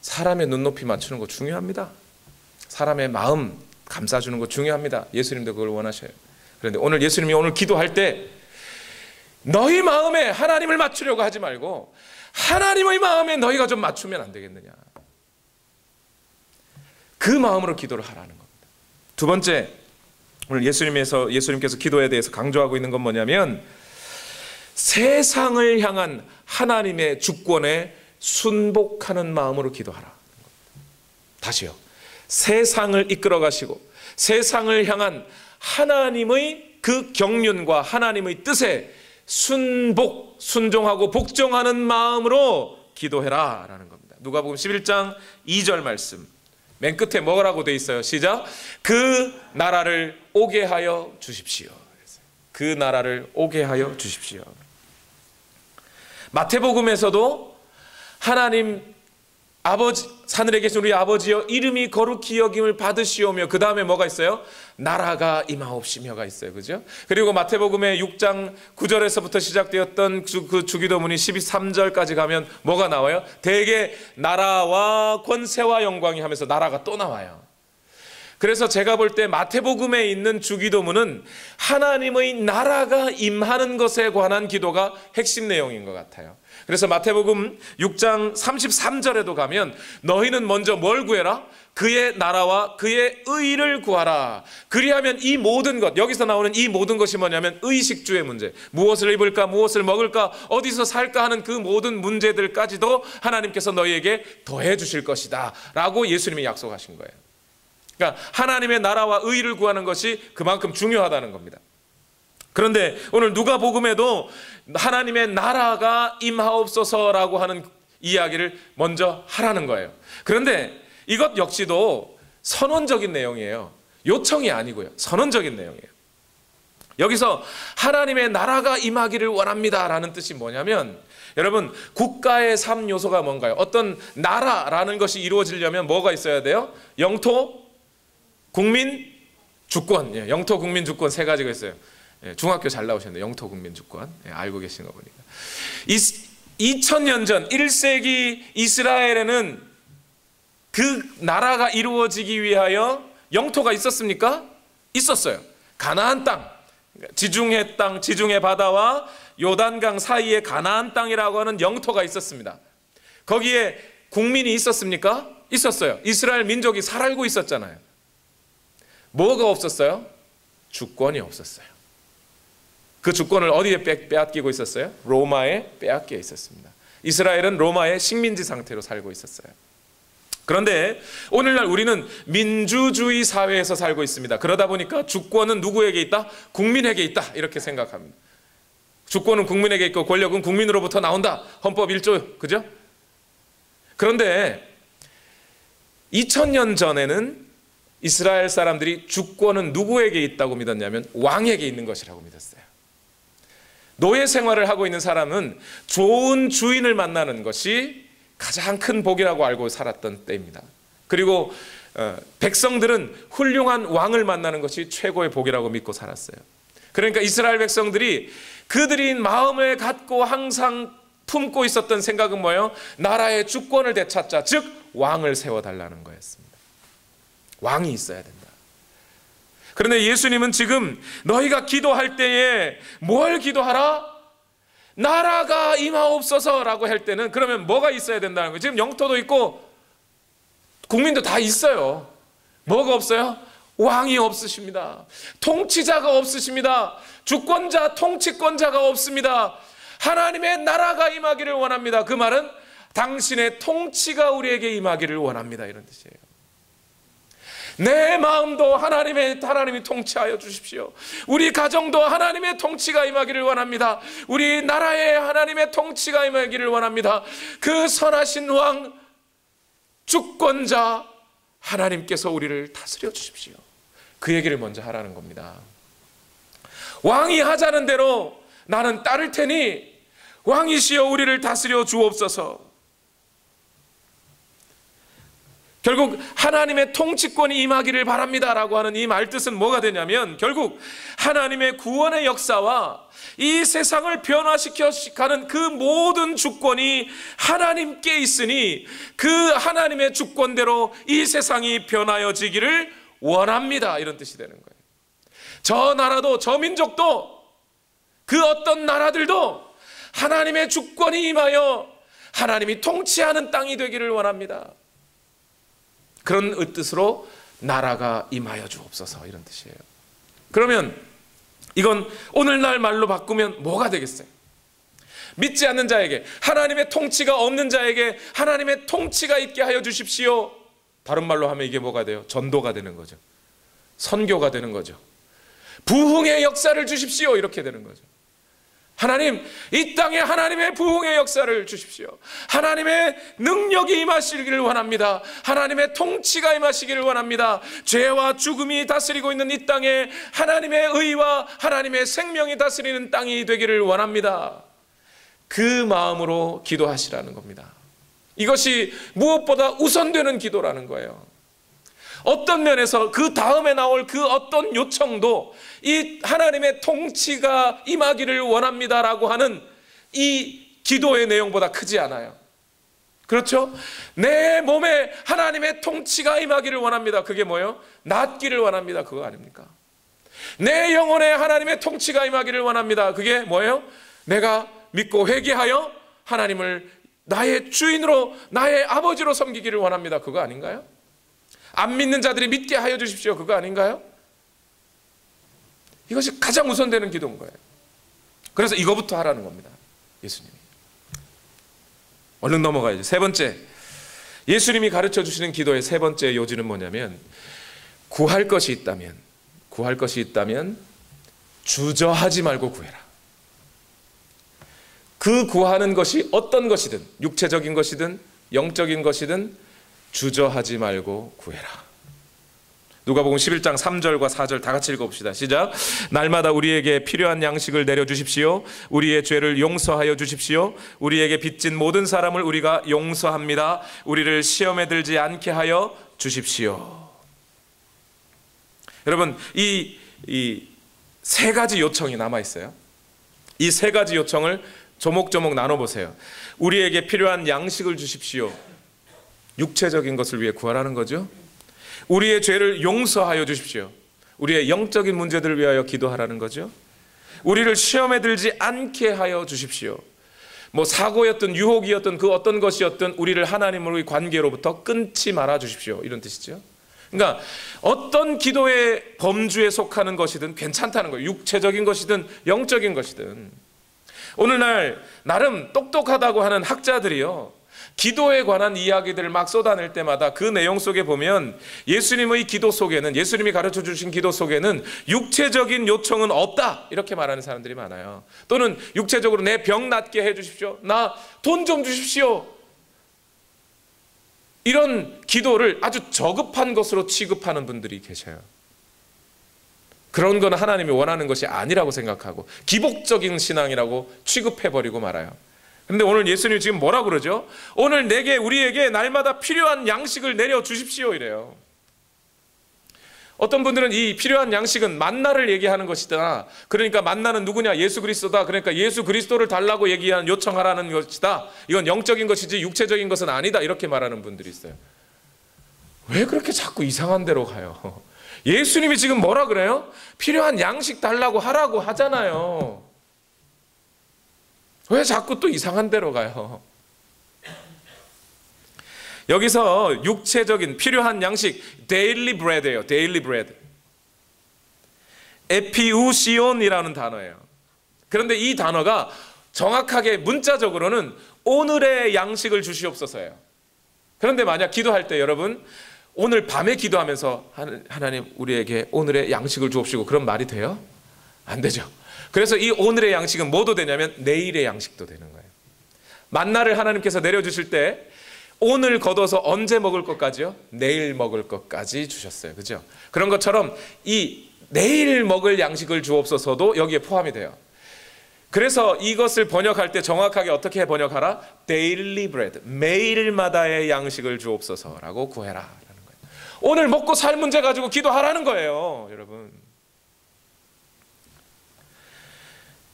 사람의 눈높이 맞추는 거 중요합니다. 사람의 마음 감싸주는 거 중요합니다. 예수님도 그걸 원하셔요. 그런데 오늘 예수님이 오늘 기도할 때 너희 마음에 하나님을 맞추려고 하지 말고 하나님의 마음에 너희가 좀 맞추면 안 되겠느냐. 그 마음으로 기도를 하라는 겁니다. 두 번째, 오늘 예수님께서 기도에 대해서 강조하고 있는 건 뭐냐면 세상을 향한 하나님의 주권에 순복하는 마음으로 기도하라. 다시요. 세상을 이끌어 가시고 세상을 향한 하나님의 그 경륜과 하나님의 뜻에 순종하고 복종하는 마음으로 기도해라 라는 겁니다. 누가복음 11장 2절 말씀 맨 끝에 뭐라고 돼 있어요? 시작. 그 나라를 오게 하여 주십시오. 그 나라를 오게 하여 주십시오. 마태복음에서도 하나님 아버지, 하늘에 계신 우리 아버지여 이름이 거룩히 여김을 받으시오며 그 다음에 뭐가 있어요? 나라가 임하옵시며가 있어요. 그죠? 그리고 마태복음의 6장 9절에서부터 시작되었던 그 주기도문이 13절까지 가면 뭐가 나와요? 대개 나라와 권세와 영광이 하면서 나라가 또 나와요. 그래서 제가 볼 때 마태복음에 있는 주기도문은 하나님의 나라가 임하는 것에 관한 기도가 핵심 내용인 것 같아요. 그래서 마태복음 6장 33절에도 가면 너희는 먼저 뭘 구해라? 그의 나라와 그의 의를 구하라. 그리하면 이 모든 것, 여기서 나오는 이 모든 것이 뭐냐면 의식주의 문제, 무엇을 입을까, 무엇을 먹을까, 어디서 살까 하는 그 모든 문제들까지도 하나님께서 너희에게 더해 주실 것이다 라고 예수님이 약속하신 거예요. 그러니까 하나님의 나라와 의를 구하는 것이 그만큼 중요하다는 겁니다. 그런데 오늘 누가복음에도 하나님의 나라가 임하옵소서라고 하는 이야기를 먼저 하라는 거예요. 그런데 이것 역시도 선언적인 내용이에요. 요청이 아니고요. 선언적인 내용이에요. 여기서 하나님의 나라가 임하기를 원합니다라는 뜻이 뭐냐면 여러분 국가의 3요소가 뭔가요? 어떤 나라라는 것이 이루어지려면 뭐가 있어야 돼요? 영토, 국민, 주권. 영토, 국민, 주권 세 가지가 있어요. 중학교 잘 나오셨네요. 영토, 국민, 주권. 알고 계신 거 보니까. 2000년 전 1세기 이스라엘에는 그 나라가 이루어지기 위하여 영토가 있었습니까? 있었어요. 가나안 땅, 지중해 땅, 지중해 바다와 요단강 사이에 가나안 땅이라고 하는 영토가 있었습니다. 거기에 국민이 있었습니까? 있었어요. 이스라엘 민족이 살고 있었잖아요. 뭐가 없었어요? 주권이 없었어요. 그 주권을 어디에 빼앗기고 있었어요? 로마에 빼앗겨 있었습니다. 이스라엘은 로마의 식민지 상태로 살고 있었어요. 그런데 오늘날 우리는 민주주의 사회에서 살고 있습니다. 그러다 보니까 주권은 누구에게 있다? 국민에게 있다. 이렇게 생각합니다. 주권은 국민에게 있고 권력은 국민으로부터 나온다. 헌법 1조, 그죠? 그런데 2000년 전에는 이스라엘 사람들이 주권은 누구에게 있다고 믿었냐면 왕에게 있는 것이라고 믿었어요. 노예 생활을 하고 있는 사람은 좋은 주인을 만나는 것이 가장 큰 복이라고 알고 살았던 때입니다. 그리고 백성들은 훌륭한 왕을 만나는 것이 최고의 복이라고 믿고 살았어요. 그러니까 이스라엘 백성들이 그들이 마음에 갖고 항상 품고 있었던 생각은 뭐예요? 나라의 주권을 되찾자, 즉 왕을 세워달라는 거였습니다. 왕이 있어야 된다. 그런데 예수님은 지금 너희가 기도할 때에 뭘 기도하라? 나라가 임하옵소서라고 할 때는 그러면 뭐가 있어야 된다는 거예요? 지금 영토도 있고 국민도 다 있어요. 뭐가 없어요? 왕이 없으십니다. 통치자가 없으십니다. 주권자, 통치권자가 없습니다. 하나님의 나라가 임하기를 원합니다. 그 말은 당신의 통치가 우리에게 임하기를 원합니다, 이런 뜻이에요. 내 마음도 하나님이 통치하여 주십시오. 우리 가정도 하나님의 통치가 임하기를 원합니다. 우리 나라에 하나님의 통치가 임하기를 원합니다. 그 선하신 왕, 주권자 하나님께서 우리를 다스려 주십시오. 그 얘기를 먼저 하라는 겁니다. 왕이 하자는 대로 나는 따를 테니 왕이시여 우리를 다스려 주옵소서. 결국 하나님의 통치권이 임하기를 바랍니다라고 하는 이 말뜻은 뭐가 되냐면 결국 하나님의 구원의 역사와 이 세상을 변화시켜 가는 그 모든 주권이 하나님께 있으니 그 하나님의 주권대로 이 세상이 변화여지기를 원합니다, 이런 뜻이 되는 거예요. 저 나라도 저 민족도 그 어떤 나라들도 하나님의 주권이 임하여 하나님이 통치하는 땅이 되기를 원합니다. 그런 뜻으로 나라가 임하여 주옵소서, 이런 뜻이에요. 그러면 이건 오늘날 말로 바꾸면 뭐가 되겠어요? 믿지 않는 자에게, 하나님의 통치가 없는 자에게 하나님의 통치가 있게 하여 주십시오. 다른 말로 하면 이게 뭐가 돼요? 전도가 되는 거죠. 선교가 되는 거죠. 부흥의 역사를 주십시오, 이렇게 되는 거죠. 하나님, 이 땅에 하나님의 부흥의 역사를 주십시오. 하나님의 능력이 임하시기를 원합니다. 하나님의 통치가 임하시기를 원합니다. 죄와 죽음이 다스리고 있는 이 땅에 하나님의 의와 하나님의 생명이 다스리는 땅이 되기를 원합니다. 그 마음으로 기도하시라는 겁니다. 이것이 무엇보다 우선되는 기도라는 거예요. 어떤 면에서 그 다음에 나올 그 어떤 요청도 이 하나님의 통치가 임하기를 원합니다라고 하는 이 기도의 내용보다 크지 않아요. 그렇죠? 내 몸에 하나님의 통치가 임하기를 원합니다. 그게 뭐예요? 낫기를 원합니다. 그거 아닙니까? 내 영혼에 하나님의 통치가 임하기를 원합니다. 그게 뭐예요? 내가 믿고 회개하여 하나님을 나의 주인으로, 나의 아버지로 섬기기를 원합니다. 그거 아닌가요? 안 믿는 자들이 믿게 하여 주십시오. 그거 아닌가요? 이것이 가장 우선되는 기도인 거예요. 그래서 이거부터 하라는 겁니다, 예수님이. 얼른 넘어가야죠. 세 번째, 예수님이 가르쳐 주시는 기도의 세 번째 요지는 뭐냐면 구할 것이 있다면 주저하지 말고 구해라. 그 구하는 것이 어떤 것이든, 육체적인 것이든 영적인 것이든 주저하지 말고 구해라. 누가복음 11장 3절과 4절 다 같이 읽어봅시다. 시작. 날마다 우리에게 필요한 양식을 내려주십시오. 우리의 죄를 용서하여 주십시오. 우리에게 빚진 모든 사람을 우리가 용서합니다. 우리를 시험에 들지 않게 하여 주십시오. 여러분, 이 세 가지 요청이 남아있어요. 이 세 가지 요청을 조목조목 나눠보세요. 우리에게 필요한 양식을 주십시오. 육체적인 것을 위해 구하라는 거죠. 우리의 죄를 용서하여 주십시오. 우리의 영적인 문제들을 위하여 기도하라는 거죠. 우리를 시험에 들지 않게 하여 주십시오. 뭐 사고였든 유혹이었든 그 어떤 것이었든 우리를 하나님으로의 관계로부터 끊지 말아 주십시오, 이런 뜻이죠. 그러니까 어떤 기도의 범주에 속하는 것이든 괜찮다는 거예요. 육체적인 것이든 영적인 것이든. 오늘날 나름 똑똑하다고 하는 학자들이요, 기도에 관한 이야기들을 막 쏟아낼 때마다 그 내용 속에 보면 예수님의 기도 속에는, 예수님이 가르쳐 주신 기도 속에는 육체적인 요청은 없다, 이렇게 말하는 사람들이 많아요. 또는 육체적으로 내 병 낫게 해 주십시오, 나 돈 좀 주십시오, 이런 기도를 아주 저급한 것으로 취급하는 분들이 계셔요. 그런 건 하나님이 원하는 것이 아니라고 생각하고 기복적인 신앙이라고 취급해버리고 말아요. 그런데 오늘 예수님이 지금 뭐라고 그러죠? 오늘 우리에게 날마다 필요한 양식을 내려주십시오, 이래요. 어떤 분들은 이 필요한 양식은 만나를 얘기하는 것이다. 그러니까 만나는 누구냐? 예수 그리스도다. 그러니까 예수 그리스도를 달라고 얘기한 요청하라는 것이다. 이건 영적인 것이지 육체적인 것은 아니다. 이렇게 말하는 분들이 있어요. 왜 그렇게 자꾸 이상한 데로 가요? 예수님이 지금 뭐라 그래요? 필요한 양식 달라고 하라고 하잖아요. 왜 자꾸 또 이상한 데로 가요? 여기서 육체적인 필요한 양식, daily bread예요. daily bread. 에피우시온이라는 단어예요. 그런데 이 단어가 정확하게 문자적으로는 오늘의 양식을 주시옵소서예요. 그런데 만약 기도할 때 여러분 오늘 밤에 기도하면서 하나님 우리에게 오늘의 양식을 주옵시고 그런 말이 돼요? 안 되죠. 그래서 이 오늘의 양식은 뭐도 되냐면 내일의 양식도 되는 거예요. 만나를 하나님께서 내려주실 때 오늘 걷어서 언제 먹을 것까지요? 내일 먹을 것까지 주셨어요. 그죠? 그런 것처럼 이 내일 먹을 양식을 주옵소서도 여기에 포함이 돼요. 그래서 이것을 번역할 때 정확하게 어떻게 번역하라? daily bread, 매일마다의 양식을 주옵소서라고 구해라 라는 거예요. 오늘 먹고 살 문제 가지고 기도하라는 거예요.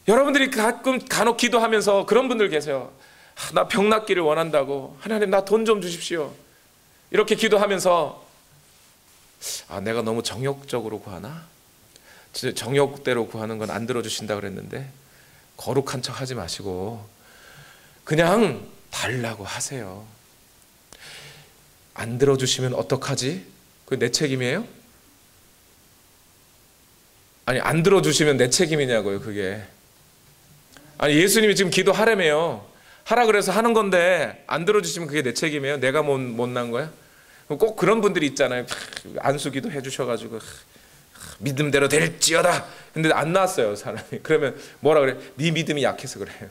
여러분들이 가끔 간혹 기도하면서 그런 분들 계세요. 나 병 낫기를 원한다고. 하나님 나 돈 좀 주십시오. 이렇게 기도하면서 내가 너무 정욕적으로 구하나? 정욕대로 구하는 건 안 들어주신다 그랬는데 거룩한 척 하지 마시고 그냥 달라고 하세요. 안 들어주시면 어떡하지? 그게 내 책임이에요? 아니 안 들어주시면 내 책임이냐고요. 그게 아니 예수님이 지금 기도하라며요. 하라 그래서 하는 건데 안 들어주시면 그게 내 책임이에요? 내가 못난 거야? 꼭 그런 분들이 있잖아요. 안수기도 해주셔가지고 믿음대로 될지어다. 근데 안 나왔어요 사람이. 그러면 뭐라 그래? 네 믿음이 약해서 그래요.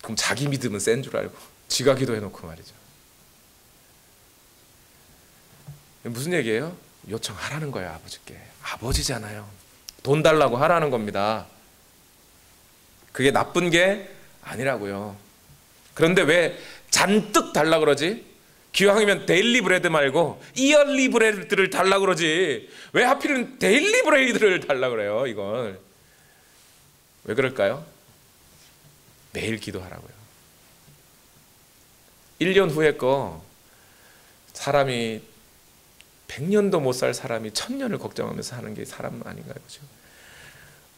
그럼 자기 믿음은 센 줄 알고 지가 기도해놓고 말이죠. 무슨 얘기예요? 요청하라는 거예요. 아버지께. 아버지잖아요. 돈 달라고 하라는 겁니다. 그게 나쁜 게 아니라고요. 그런데 왜 잔뜩 달라 그러지? 기왕이면 데일리 브레드 말고 이얼리 브레드를 달라 그러지. 왜 하필은 데일리 브레드를 달라 그래요? 이걸 왜 그럴까요? 매일 기도하라고요. 1년 후에 거 사람이 100년도 못 살 사람이 1000년을 걱정하면서 사는 게 사람 아닌가요? 그렇죠?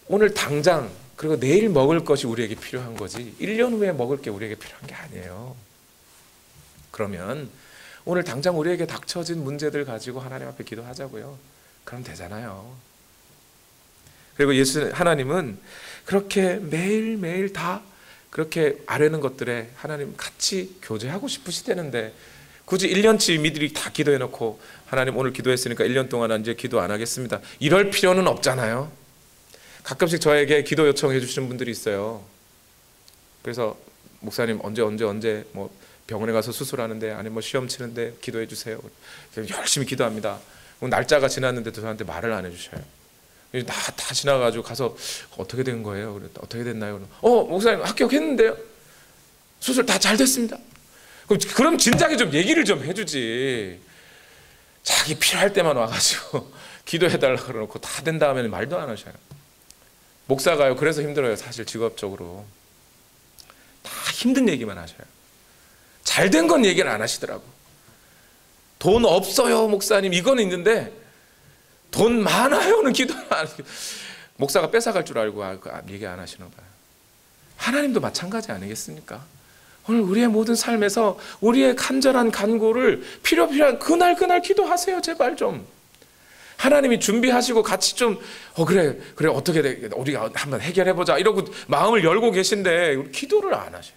오늘 당장 그리고 내일 먹을 것이 우리에게 필요한 거지 1년 후에 먹을 게 우리에게 필요한 게 아니에요. 그러면 오늘 당장 우리에게 닥쳐진 문제들 가지고 하나님 앞에 기도하자고요. 그럼 되잖아요. 그리고 하나님은 그렇게 매일매일 다 그렇게 아뢰는 것들에 하나님 같이 교제하고 싶으시다는데 굳이 1년치 미들이 다 기도해놓고 하나님 오늘 기도했으니까 1년 동안 이제 기도 안 하겠습니다. 이럴 필요는 없잖아요. 가끔씩 저에게 기도 요청해 주시는 분들이 있어요. 그래서 목사님 언제 뭐 병원에 가서 수술하는데 아니면 뭐 시험 치는데 기도해 주세요. 열심히 기도합니다. 날짜가 지났는데도 저한테 말을 안 해주셔요. 다 지나가지고 가서 어떻게 된 거예요? 어떻게 됐나요? 목사님 합격했는데요. 수술 다 잘 됐습니다. 그럼 진작에 좀 얘기를 좀 해주지. 자기 필요할 때만 와가지고 기도해달라 그러놓고 다 된 다음에는 말도 안 하셔요. 목사가요. 그래서 힘들어요. 사실 직업적으로 다 힘든 얘기만 하셔요. 잘 된 건 얘기를 안 하시더라고. 돈 없어요 목사님 이거는 있는데 돈 많아요는 기도를 안 하시고 목사가 뺏어갈 줄 알고 얘기 안 하시나 봐요. 하나님도 마찬가지 아니겠습니까? 오늘 우리의 모든 삶에서 우리의 간절한 간구를 필요한 그날 기도하세요. 제발 좀. 하나님이 준비하시고 같이 좀 그래 어떻게 돼 우리가 한번 해결해보자 이러고 마음을 열고 계신데 기도를 안 하셔요.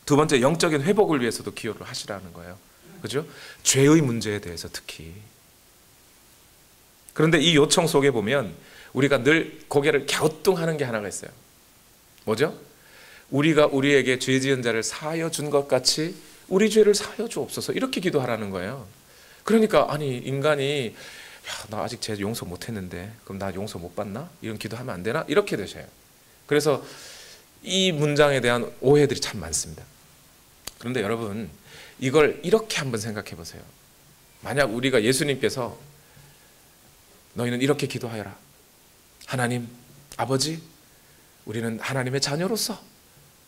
두 번째 영적인 회복을 위해서도 기도를 하시라는 거예요. 그죠? 죄의 문제에 대해서 특히. 그런데 이 요청 속에 보면 우리가 늘 고개를 갸우뚱하는 게 하나가 있어요. 뭐죠? 우리가 우리에게 죄 지은 자를 사하여 준 것 같이 우리 죄를 사하여 주옵소서 이렇게 기도하라는 거예요. 그러니까 아니 인간이 나 아직 죄 용서 못했는데 그럼 나 용서 못 받나? 이런 기도하면 안 되나? 이렇게 되셔요. 그래서 이 문장에 대한 오해들이 참 많습니다. 그런데 여러분, 이걸 이렇게 한번 생각해 보세요. 만약 우리가 예수님께서 너희는 이렇게 기도하여라. 하나님 아버지, 우리는 하나님의 자녀로서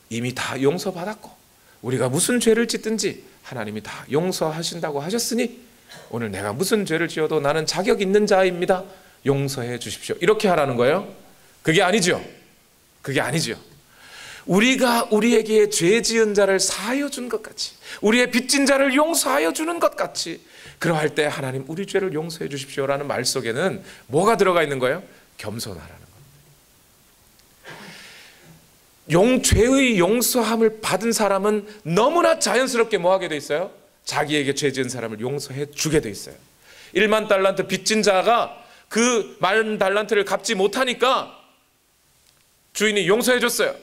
이미 다 용서받았고 우리가 무슨 죄를 짓든지 하나님이 다 용서하신다고 하셨으니 오늘 내가 무슨 죄를 지어도 나는 자격 있는 자입니다. 용서해 주십시오. 이렇게 하라는 거예요? 그게 아니죠. 그게 아니죠. 우리가 우리에게 죄 지은 자를 사하여 준 것 같이, 우리의 빚진 자를 용서하여 주는 것 같이, 그러할 때 하나님 우리 죄를 용서해 주십시오라는 말 속에는 뭐가 들어가 있는 거예요? 겸손하라는 겁니다. 죄의 용서함을 받은 사람은 너무나 자연스럽게 뭐 하게 돼 있어요? 자기에게 죄 지은 사람을 용서해 주게 돼 있어요. 1만 달란트 빚진 자가 그 10,000달란트를 갚지 못하니까 주인이 용서해 줬어요.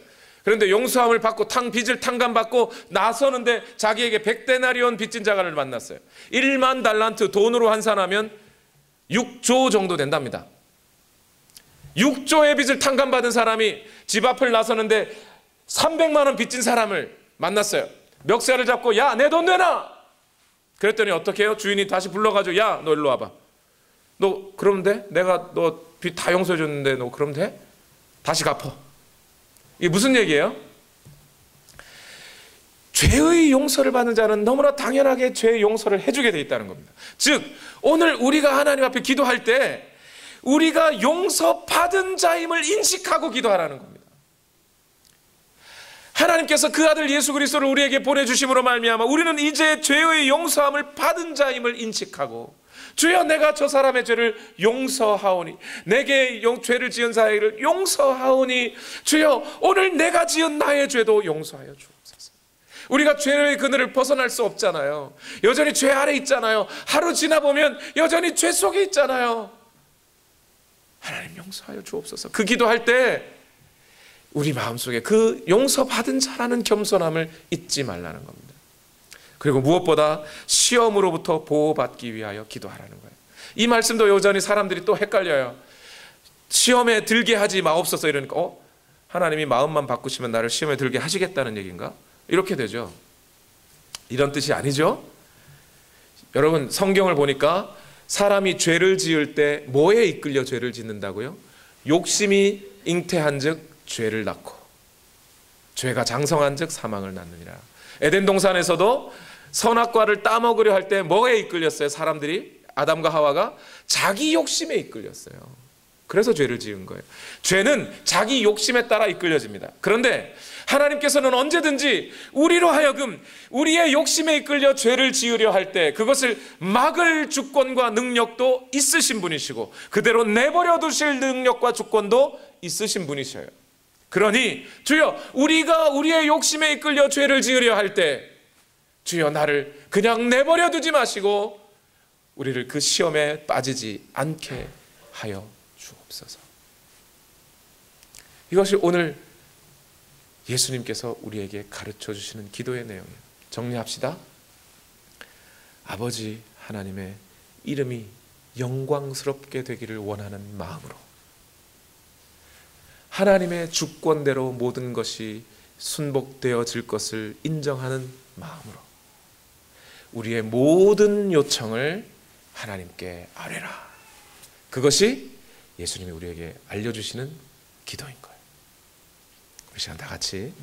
그런데 용서함을 받고 빚을 탕감받고 나서는데 자기에게 100데나리온 빚진 자가를 만났어요. 1만 달란트 돈으로 환산하면 6조 정도 된답니다. 6조의 빚을 탕감받은 사람이 집 앞을 나서는데 300만 원 빚진 사람을 만났어요. 멱살을 잡고 야, 내 돈 내놔. 그랬더니 어떻게 해요? 주인이 다시 불러가지고 야, 너 일로 와봐. 너 그러면 돼? 내가 너 빚 다 용서해 줬는데 너 그러면 돼? 다시 갚어. 이게 무슨 얘기예요? 죄의 용서를 받는 자는 너무나 당연하게 죄의 용서를 해주게 돼 있다는 겁니다. 즉 오늘 우리가 하나님 앞에 기도할 때 우리가 용서받은 자임을 인식하고 기도하라는 겁니다. 하나님께서 그 아들 예수 그리스도를 우리에게 보내주심으로 말미암아 우리는 이제 죄의 용서함을 받은 자임을 인식하고, 주여 내가 저 사람의 죄를 용서하오니, 내게 죄를 지은 자를 용서하오니, 주여 오늘 내가 지은 나의 죄도 용서하여 주옵소서. 우리가 죄의 그늘을 벗어날 수 없잖아요. 여전히 죄 아래 있잖아요. 하루 지나보면 여전히 죄 속에 있잖아요. 하나님 용서하여 주옵소서. 그 기도할 때 우리 마음속에 그 용서받은 자라는 겸손함을 잊지 말라는 겁니다. 그리고 무엇보다 시험으로부터 보호받기 위하여 기도하라는 거예요. 이 말씀도 여전히 사람들이 또 헷갈려요. 시험에 들게 하지 마옵소서 이러니까 하나님이 마음만 바꾸시면 나를 시험에 들게 하시겠다는 얘기인가? 이렇게 되죠. 이런 뜻이 아니죠. 여러분 성경을 보니까 사람이 죄를 지을 때 뭐에 이끌려 죄를 짓는다고요? 욕심이 잉태한 즉 죄를 낳고 죄가 장성한 즉 사망을 낳느니라. 에덴 동산에서도 선악과를 따먹으려 할 때 뭐에 이끌렸어요? 사람들이, 아담과 하와가 자기 욕심에 이끌렸어요. 그래서 죄를 지은 거예요. 죄는 자기 욕심에 따라 이끌려집니다. 그런데 하나님께서는 언제든지 우리로 하여금 우리의 욕심에 이끌려 죄를 지으려 할 때 그것을 막을 주권과 능력도 있으신 분이시고 그대로 내버려 두실 능력과 주권도 있으신 분이셔요. 그러니 주여 우리가 우리의 욕심에 이끌려 죄를 지으려 할 때 주여 나를 그냥 내버려 두지 마시고 우리를 그 시험에 빠지지 않게 하여 주옵소서. 이것이 오늘 예수님께서 우리에게 가르쳐 주시는 기도의 내용이에요. 정리합시다. 아버지 하나님의 이름이 영광스럽게 되기를 원하는 마음으로, 하나님의 주권대로 모든 것이 순복되어질 것을 인정하는 마음으로 우리의 모든 요청을 하나님께 아뢰라. 그것이 예수님이 우리에게 알려주시는 기도인 거예요. 우리 시간 다 같이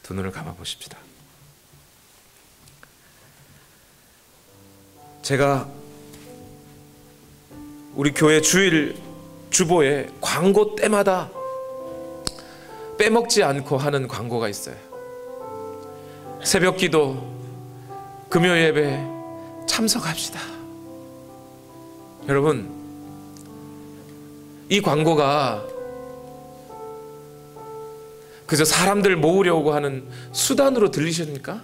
두 눈을 감아 보십시다. 제가 우리 교회 주일 주보에 광고 때마다 빼먹지 않고 하는 광고가 있어요. 새벽 기도, 금요 예배 참석합시다. 여러분, 이 광고가 그저 사람들 모으려고 하는 수단으로 들리십니까?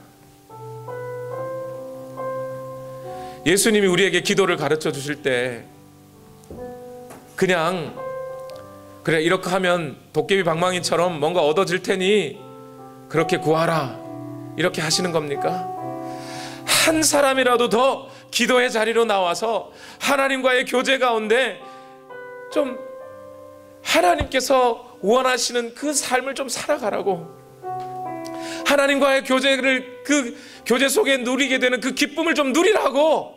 예수님이 우리에게 기도를 가르쳐 주실 때 그냥 그래 이렇게 하면 도깨비 방망이처럼 뭔가 얻어질 테니 그렇게 구하라 이렇게 하시는 겁니까? 한 사람이라도 더 기도의 자리로 나와서 하나님과의 교제 가운데 좀 하나님께서 원하시는 그 삶을 좀 살아가라고, 하나님과의 교제를, 그 교제 속에 누리게 되는 그 기쁨을 좀 누리라고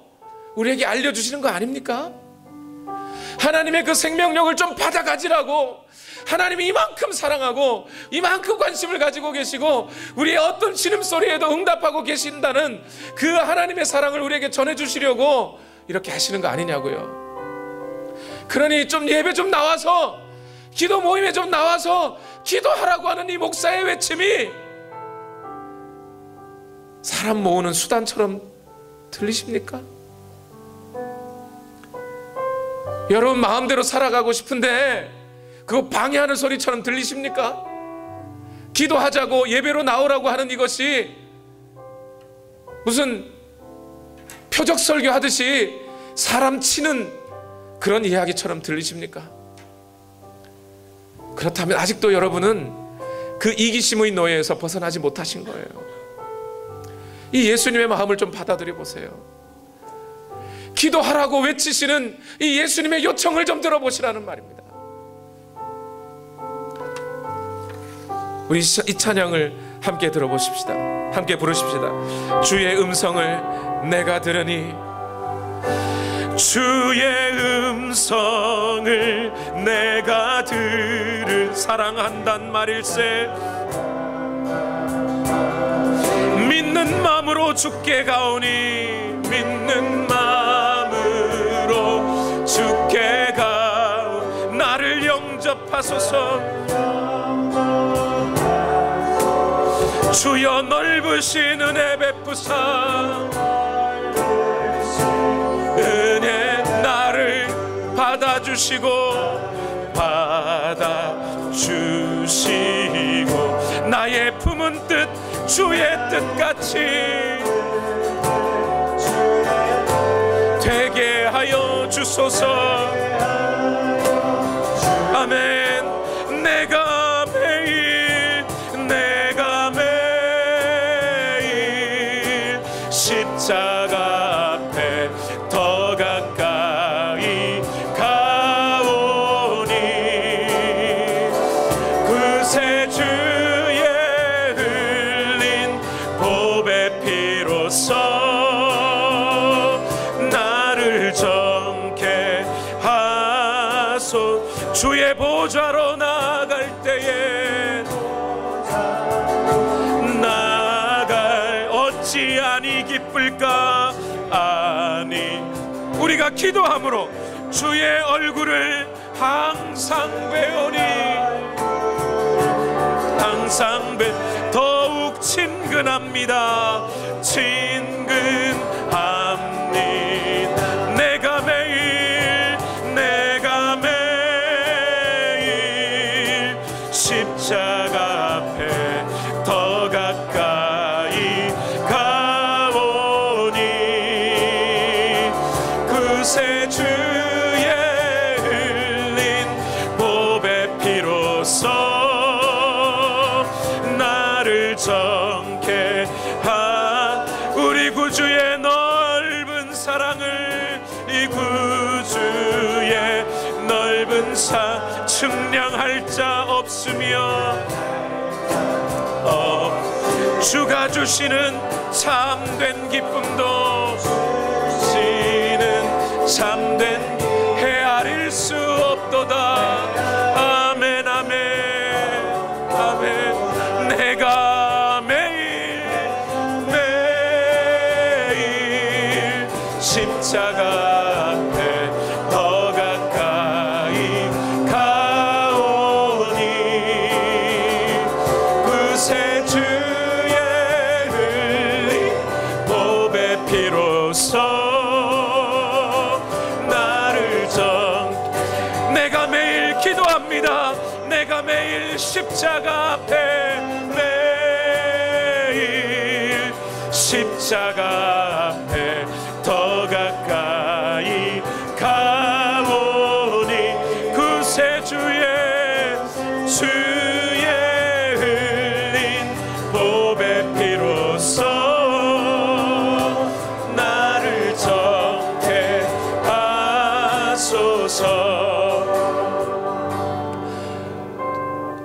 우리에게 알려주시는 거 아닙니까? 하나님의 그 생명력을 좀 받아 가지라고, 하나님이 이만큼 사랑하고 이만큼 관심을 가지고 계시고 우리의 어떤 신음소리에도 응답하고 계신다는 그 하나님의 사랑을 우리에게 전해주시려고 이렇게 하시는 거 아니냐고요. 그러니 좀 예배 좀 나와서, 기도 모임에 좀 나와서 기도하라고 하는 이 목사의 외침이 사람 모으는 수단처럼 들리십니까? 여러분 마음대로 살아가고 싶은데 그거 방해하는 소리처럼 들리십니까? 기도하자고 예배로 나오라고 하는 이것이 무슨 표적 설교하듯이 사람 치는 그런 이야기처럼 들리십니까? 그렇다면 아직도 여러분은 그 이기심의 노예에서 벗어나지 못하신 거예요. 이 예수님의 마음을 좀 받아들여 보세요. 기도하라고 외치시는 이 예수님의 요청을 좀 들어보시라는 말입니다. 우리 이 찬양을 함께 들어보십시다. 함께 부르십시다. 주의 음성을 내가 들으니, 주의 음성을 내가 들을, 사랑한단 말일세. 믿는 마음으로 주께 가오니, 믿는 마음으로 주께 가오. 나를 영접하소서. 주여 넓으신 은혜 베푸사, 은혜 나를 받아주시고 받아주시고 나의 품은 뜻 주의 뜻같이 되게 하여 주소서. 아멘. 내가 매일 십자가 앞에 더 가까이 가오니, 그새 주의 흘린 보배 피로써 나를 정케 하소. 주의 보좌로 나아갈 때에 나아갈 어찌하니 기쁠까. 아니 우리가 기도함으로 주의 얼굴을 항상 배우니, 항상 더욱 친근합니다. 친근합니다. 내가 매일 십자가 앞에 더 가까이 가오니, 그새 주의 흘린 보배 피로써 나를 정케 하. 우리 구주의 넓은 사랑을, 이 구주의 넓은 사 측량할 자 없으며, 주가 주시는 참된 기쁨도 주시는 참된 헤아릴 수 없도다. 아멘 아멘 아멘. 내가 매일 십자가 앞에 더 가까이 가오니, 그새 주의 흘린 보배 피로써 나를 내가 매일 기도합니다. 내가 매일 십자가 앞에, 매일 십자가 앞에 더 가까이 가오니, 그새 주의 흘린 보배 피로써 나를 정케 하소서.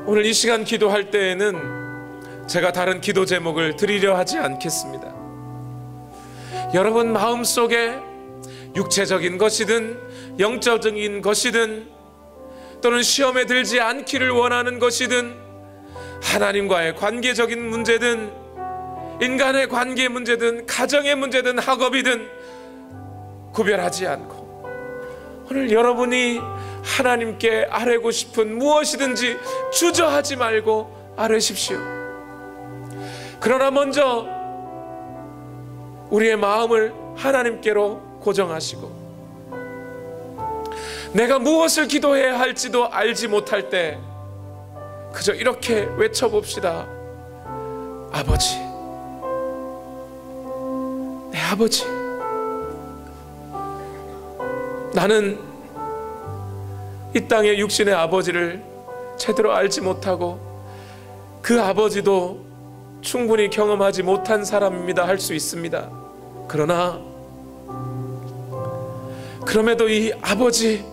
오늘 이 시간 기도할 때에는 제가 다른 기도 제목을 드리려 하지 않겠습니다. 여러분 마음속에 육체적인 것이든 영적인 것이든 또는 시험에 들지 않기를 원하는 것이든 하나님과의 관계적인 문제든 인간의 관계 문제든 가정의 문제든 학업이든 구별하지 않고 오늘 여러분이 하나님께 아뢰고 싶은 무엇이든지 주저하지 말고 아뢰십시오. 그러나 먼저 우리의 마음을 하나님께로 고정하시고 내가 무엇을 기도해야 할지도 알지 못할 때 그저 이렇게 외쳐봅시다. 아버지, 내 아버지, 나는 이 땅의 육신의 아버지를 제대로 알지 못하고 그 아버지도 충분히 경험하지 못한 사람입니다 할 수 있습니다. 그러나 그럼에도 이 아버지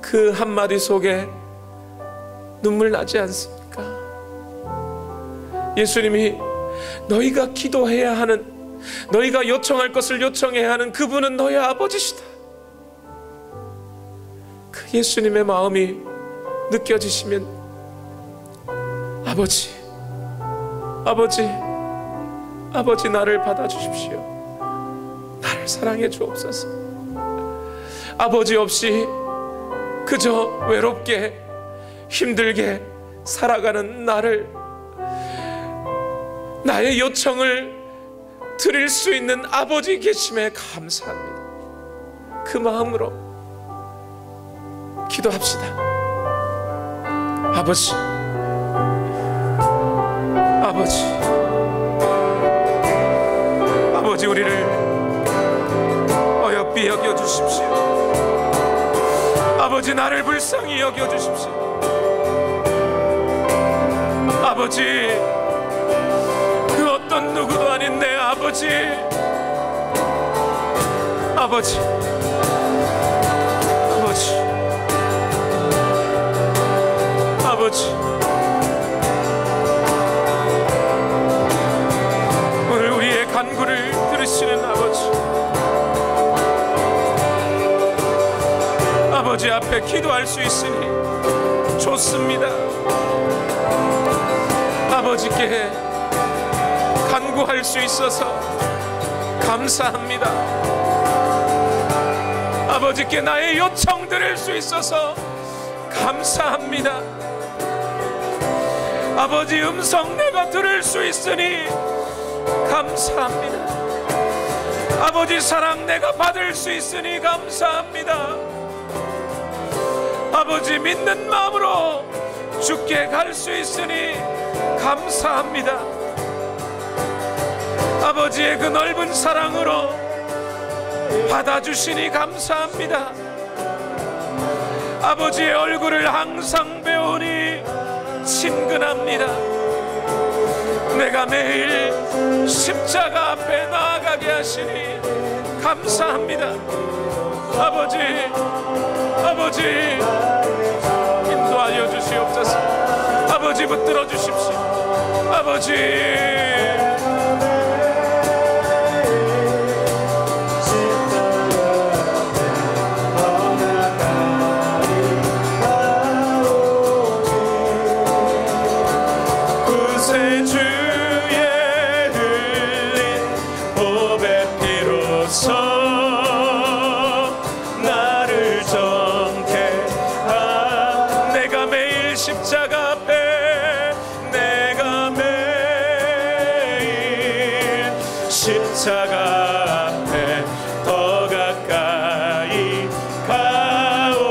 그 한마디 속에 눈물 나지 않습니까? 예수님이 너희가 기도해야 하는, 너희가 요청할 것을 요청해야 하는 그분은 너희 아버지시다. 그 예수님의 마음이 느껴지시면 아버지, 아버지, 아버지 나를 받아주십시오. 나를 사랑해 주옵소서. 아버지 없이 그저 외롭게 힘들게 살아가는 나를, 나의 요청을 드릴 수 있는 아버지 계심에 감사합니다. 그 마음으로 기도합시다. 아버지, 아버지, 아버지 우리를 어여삐 여겨주십시오. 아버지 나를 불쌍히 여겨주십시오. 아버지 그 어떤 누구도 아닌 내 아버지, 아버지, 아버지, 아버지, 오늘 우리의 간구를 들으시는 아버지, 아버지 앞에 기도할 수 있으니 좋습니다. 아버지께 간구할 수 있어서 감사합니다. 아버지께 나의 요청 드릴 수 있어서 감사합니다. 아버지 음성 내가 들을 수 있으니 감사합니다. 아버지 사랑 내가 받을 수 있으니 감사합니다. 아버지 믿는 마음으로 주께 갈 수 있으니 감사합니다. 아버지의 그 넓은 사랑으로 받아주시니 감사합니다. 아버지의 얼굴을 항상 배우니 친근합니다. 내가 매일 십자가 앞에 나아가게 하시니 감사합니다. 아버지, 아버지 인도하여 주시옵소서. 아버지 붙들어 주십시오. 아버지, 십자가 앞에 내가 매일 십자가 앞에 더 가까이 가오니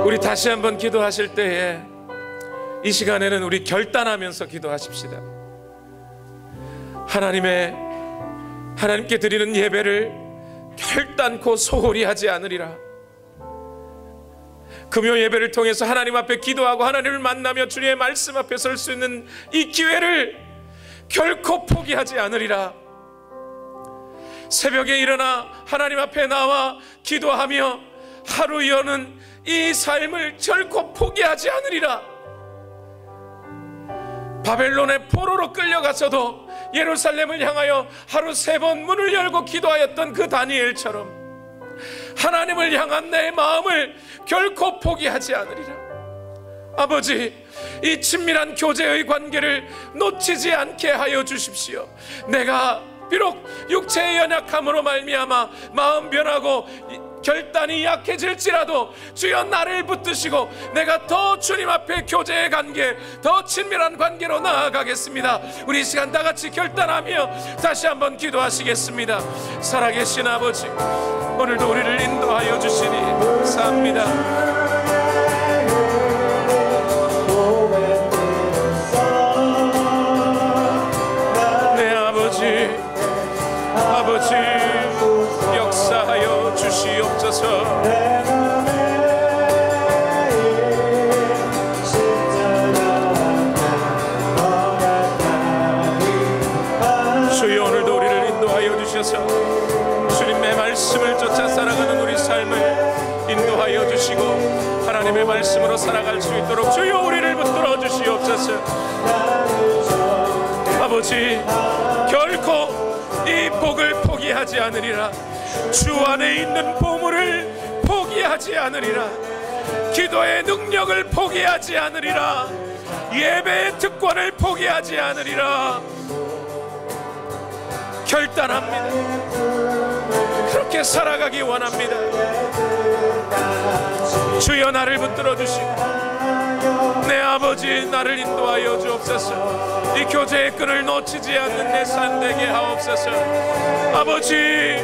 우리 다시 한번 기도하실 때에 이 시간에는 우리 결단하면서 기도하십시다. 하나님께 드리는 예배를 결단코 소홀히 하지 않으리라. 금요 예배를 통해서 하나님 앞에 기도하고 하나님을 만나며 주님의 말씀 앞에 설 수 있는 이 기회를 결코 포기하지 않으리라. 새벽에 일어나 하나님 앞에 나와 기도하며 하루 여는 이 삶을 결코 포기하지 않으리라. 바벨론의 포로로 끌려가서도 예루살렘을 향하여 하루 3번 문을 열고 기도하였던 그 다니엘처럼 하나님을 향한 내 마음을 결코 포기하지 않으리라. 아버지, 이 친밀한 교제의 관계를 놓치지 않게 하여 주십시오. 내가 비록 육체의 연약함으로 말미암아 마음 변하고 결단이 약해질지라도 주여 나를 붙드시고 내가 더 주님 앞에 교제의 관계, 더 친밀한 관계로 나아가겠습니다. 우리 이 시간 다 같이 결단하며 다시 한번 기도하시겠습니다. 살아계신 아버지, 오늘도 우리를 인도하여 주시니 감사합니다. 아버지, 역사하여 주시옵소서. 주여 오늘도 우리를 인도하여 주셔서 주님의 말씀을 쫓아 살아가는 우리 삶을 인도하여 주시고 하나님의 말씀으로 살아갈 수 있도록 주여 우리를 붙들어 주시옵소서. 아버지, 결코 이 복을 포기하지 않으리라. 주 안에 있는 보물을 포기하지 않으리라. 기도의 능력을 포기하지 않으리라. 예배의 특권을 포기하지 않으리라. 결단합니다. 그렇게 살아가기 원합니다. 주여 나를 붙들어 주시고 내 아버지, 나를 인도하여 주옵소서. 이 교제의 끈을 놓치지 않는 내 삶 되게 하옵소서. 아버지,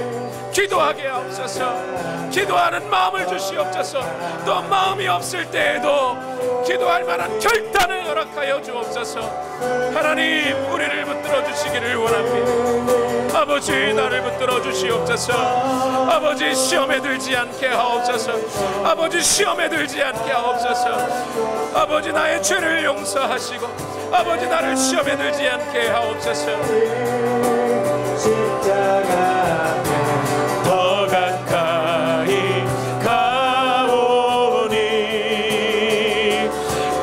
기도하게 하옵소서. 기도하는 마음을 주시옵소서. 또 마음이 없을 때에도 기도할 만한 결단을 허락하여 주옵소서. 하나님, 우리를 붙들어 주시기를 원합니다. 아버지, 나를 붙들어 주시옵소서. 아버지, 시험에 들지 않게 하옵소서. 아버지, 시험에 들지 않게 하옵소서. 아버지, 나의 죄를 용서하시고 아버지, 나를 시험에 들지 않게 하옵소서. 더 가까이 가오니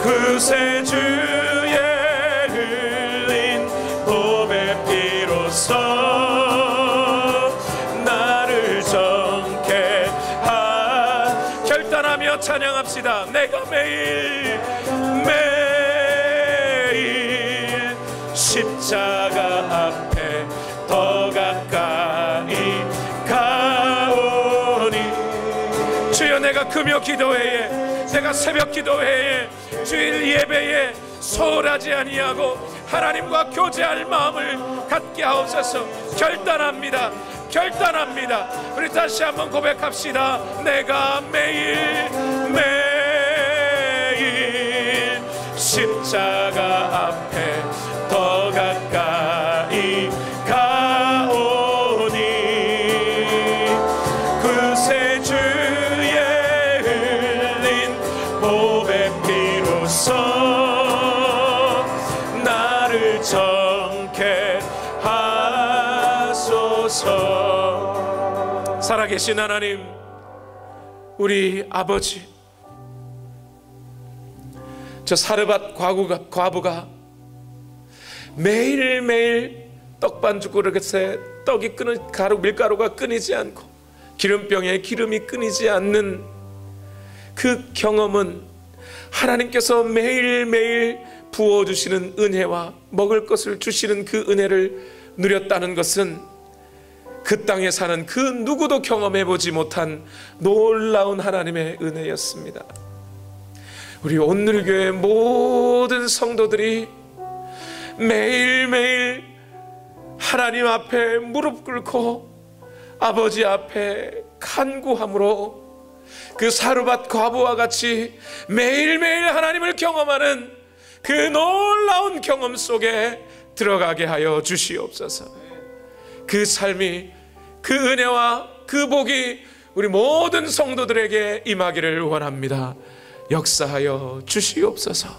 그새 주의 흘린 보배 피로써 나를 정케 결단하며 찬양합시다. 내가 매일 십자가 앞에 더 가까이 가오니 주여, 내가 금요 기도회에, 내가 새벽 기도회에, 주일 예배에 소홀하지 아니하고 하나님과 교제할 마음을 갖게 하옵소서. 결단합니다. 결단합니다. 우리 다시 한번 고백합시다. 내가 매일 십자가 앞에 더 가까이 가오니 그새 주의 흘린 보배 피로써 나를 정케 하소서. 살아계신 하나님, 우리 아버지, 저 사르밧 과부가 매일매일 떡반죽 그릇에 떡이 밀가루가 끊이지 않고 기름병에 기름이 끊이지 않는 그 경험은 하나님께서 매일매일 부어주시는 은혜와 먹을 것을 주시는 그 은혜를 누렸다는 것은 그 땅에 사는 그 누구도 경험해보지 못한 놀라운 하나님의 은혜였습니다. 우리 온누리교회 모든 성도들이 매일매일 하나님 앞에 무릎 꿇고 아버지 앞에 간구함으로 그 사르밧 과부와 같이 매일매일 하나님을 경험하는 그 놀라운 경험 속에 들어가게 하여 주시옵소서. 그 삶이, 그 은혜와 그 복이 우리 모든 성도들에게 임하기를 원합니다. 역사하여 주시옵소서.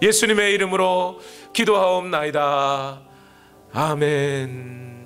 예수님의 이름으로 기도하옵나이다. 아멘.